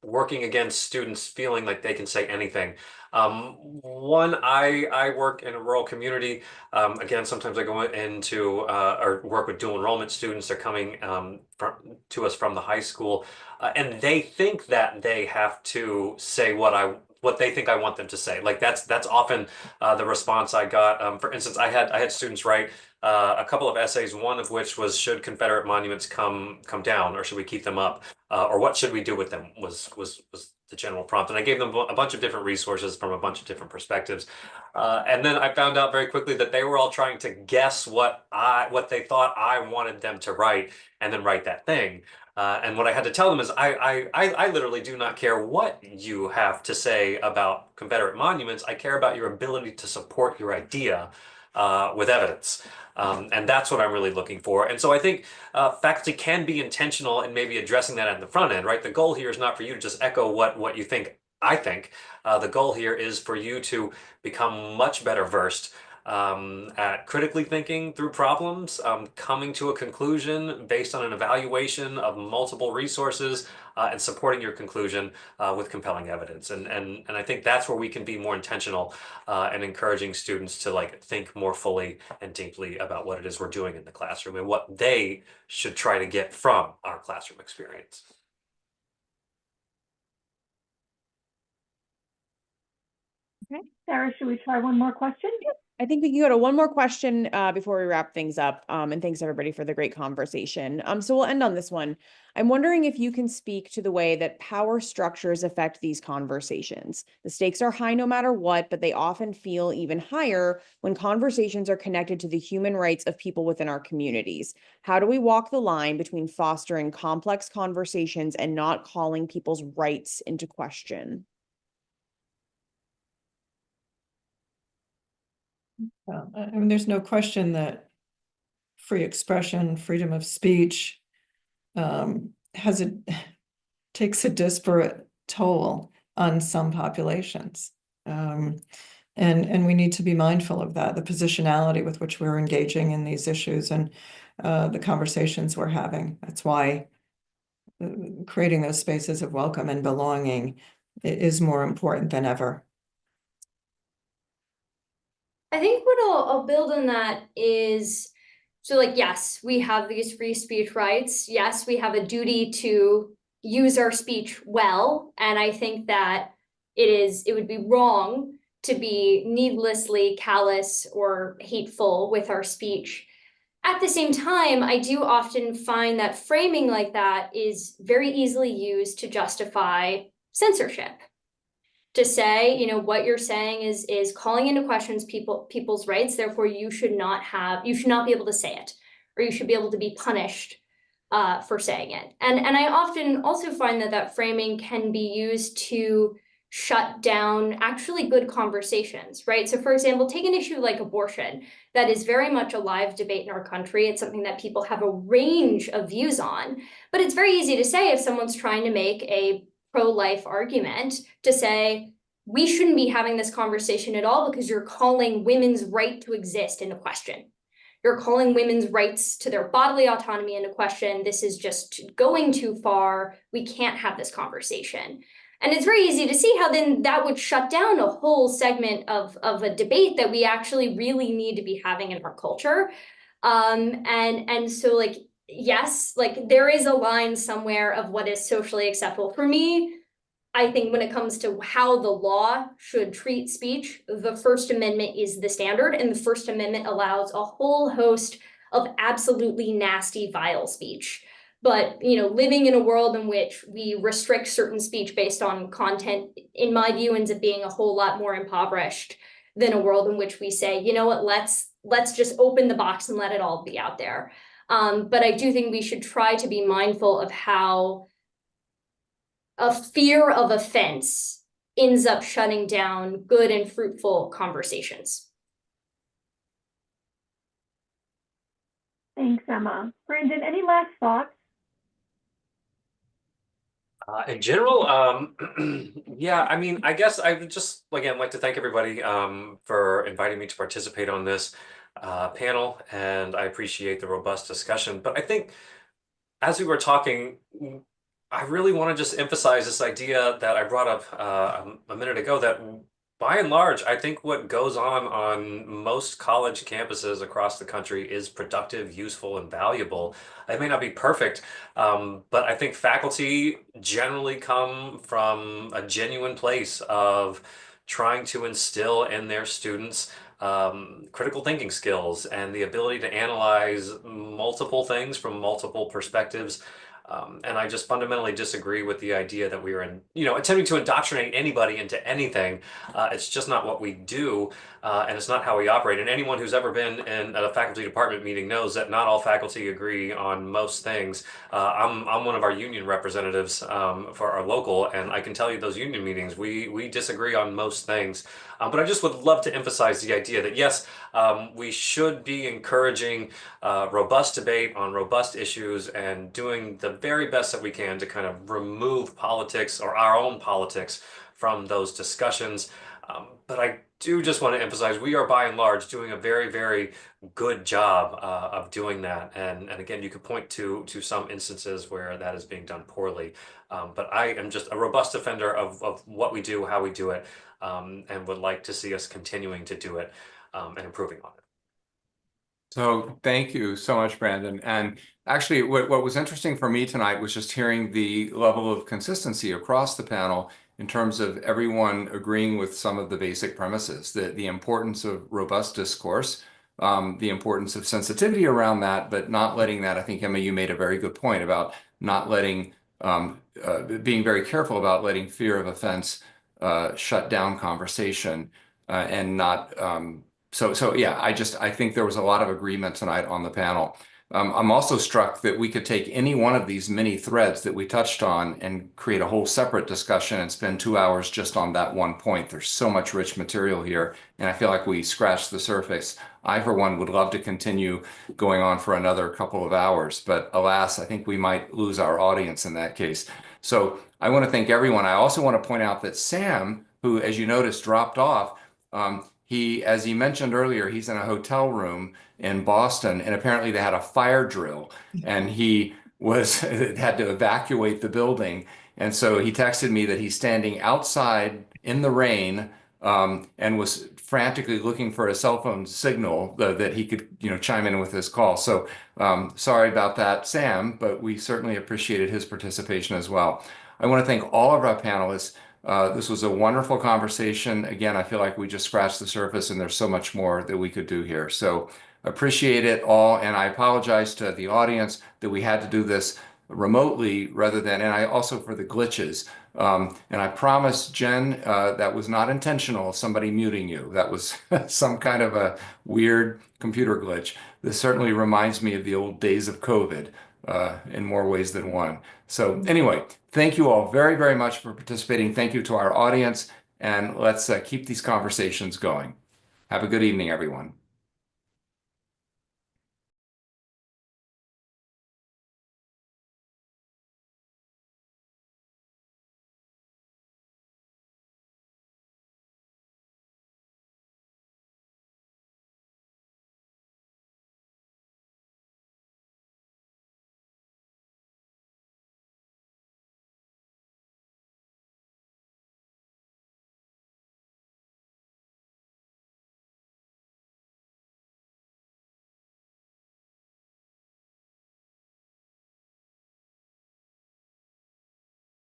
working against students feeling like they can say anything. One, I work in a rural community. Again, sometimes I go into or work with dual enrollment students. They're coming to us from the high school, and they think that they have to say what they think I want them to say. Like that's often the response I got. For instance, I had students write a couple of essays, one of which was, should Confederate monuments come down, or should we keep them up? Or what should we do with them was the general prompt. And I gave them a bunch of different resources from a bunch of different perspectives. And then I found out very quickly that they were all trying to guess what they thought I wanted them to write and then write that thing. And what I had to tell them is I literally do not care what you have to say about Confederate monuments. I care about your ability to support your idea with evidence. And that's what I'm really looking for. And so I think faculty can be intentional in maybe addressing that at the front end, right? The goal here is not for you to just echo what you think I think. The goal here is for you to become much better versed at critically thinking through problems, coming to a conclusion based on an evaluation of multiple resources, and supporting your conclusion with compelling evidence. And I think that's where we can be more intentional and encouraging students to like think more fully and deeply about what it is we're doing in the classroom and what they should try to get from our classroom experience. Okay. Sarah, should we try one more question? I think we can go to one more question before we wrap things up. And thanks everybody for the great conversation. So we'll end on this one. I'm wondering if you can speak to the way that power structures affect these conversations. The stakes are high no matter what, but they often feel even higher when conversations are connected to the human rights of people within our communities. How do we walk the line between fostering complex conversations and not calling people's rights into question? Well, I mean, there's no question that free expression, freedom of speech, takes a disparate toll on some populations. And we need to be mindful of that, the positionality with which we're engaging in these issues and the conversations we're having. That's why creating those spaces of welcome and belonging is more important than ever. I think what I'll build on that is, so like, yes, we have these free speech rights. Yes, we have a duty to use our speech well. And I think that it would be wrong to be needlessly callous or hateful with our speech. At the same time, I do often find that framing like that is very easily used to justify censorship. To say, you know, what you're saying is calling into questions people's rights, therefore you should not be able to say it, or you should be able to be punished for saying it. And I often also find that framing can be used to shut down actually good conversations, right? So for example, take an issue like abortion that is very much a live debate in our country. It's something that people have a range of views on, but it's very easy to say if someone's trying to make a pro-life argument to say, we shouldn't be having this conversation at all because you're calling women's right to exist into question. You're calling women's rights to their bodily autonomy into question. This is just going too far. We can't have this conversation. And it's very easy to see how then that would shut down a whole segment of a debate that we actually really need to be having in our culture. And so like, yes, like there is a line somewhere of what is socially acceptable. For me, I think when it comes to how the law should treat speech, the First Amendment is the standard, and the First Amendment allows a whole host of absolutely nasty, vile speech. But, you know, living in a world in which we restrict certain speech based on content, in my view, ends up being a whole lot more impoverished than a world in which we say, you know what, let's just open the box and let it all be out there. But I do think we should try to be mindful of how a fear of offense ends up shutting down good and fruitful conversations. Thanks, Emma. Brandon, any last thoughts? In general, yeah, I mean, I guess I would just, again, like to thank everybody for inviting me to participate on this panel, and I appreciate the robust discussion. But I think as we were talking, I really want to just emphasize this idea that I brought up a minute ago, that by and large, I think what goes on most college campuses across the country is productive, useful, and valuable. It may not be perfect, but I think faculty generally come from a genuine place of trying to instill in their students critical thinking skills and the ability to analyze multiple things from multiple perspectives. And I just fundamentally disagree with the idea that we are attempting to indoctrinate anybody into anything. It's just not what we do, and it's not how we operate. And anyone who's ever been in a faculty department meeting knows that not all faculty agree on most things. I'm one of our union representatives for our local, and I can tell you those union meetings, we disagree on most things. But I just would love to emphasize the idea that yes, we should be encouraging robust debate on robust issues and doing the very best that we can to kind of remove politics or our own politics from those discussions. But I do just want to emphasize we are by and large doing a very, very good job of doing that. And again, you could point to some instances where that is being done poorly. But I am just a robust defender of what we do, how we do it, and would like to see us continuing to do it and improving on it. So thank you so much, Brandon. And actually, what was interesting for me tonight was just hearing the level of consistency across the panel in terms of everyone agreeing with some of the basic premises, the importance of robust discourse, the importance of sensitivity around that, but not letting that, I think, Emma, you made a very good point about not letting, being very careful about letting fear of offense shut down conversation and not, so yeah, I think there was a lot of agreement tonight on the panel. I'm also struck that we could take any one of these many threads that we touched on and create a whole separate discussion and spend 2 hours just on that one point. There's so much rich material here, and I feel like we scratched the surface. I, for one, would love to continue going on for another couple of hours, but alas, I think we might lose our audience in that case. So I want to thank everyone. I also want to point out that Sam, who, as you noticed, dropped off, as he mentioned earlier, he's in a hotel room in Boston, and apparently they had a fire drill, and he had to evacuate the building. And so he texted me that he's standing outside in the rain, and was frantically looking for a cell phone signal that he could, chime in with his call. So sorry about that, Sam, but we certainly appreciated his participation as well. I want to thank all of our panelists. This was a wonderful conversation. Again, I feel like we just scratched the surface and there's so much more that we could do here. So appreciate it all. And I apologize to the audience that we had to do this remotely and I also for the glitches. And I promise, Jen, that was not intentional, somebody muting you. That was some kind of a weird computer glitch. This certainly reminds me of the old days of COVID in more ways than one. So anyway, thank you all very, very much for participating. Thank you to our audience, and let's keep these conversations going. Have a good evening, everyone.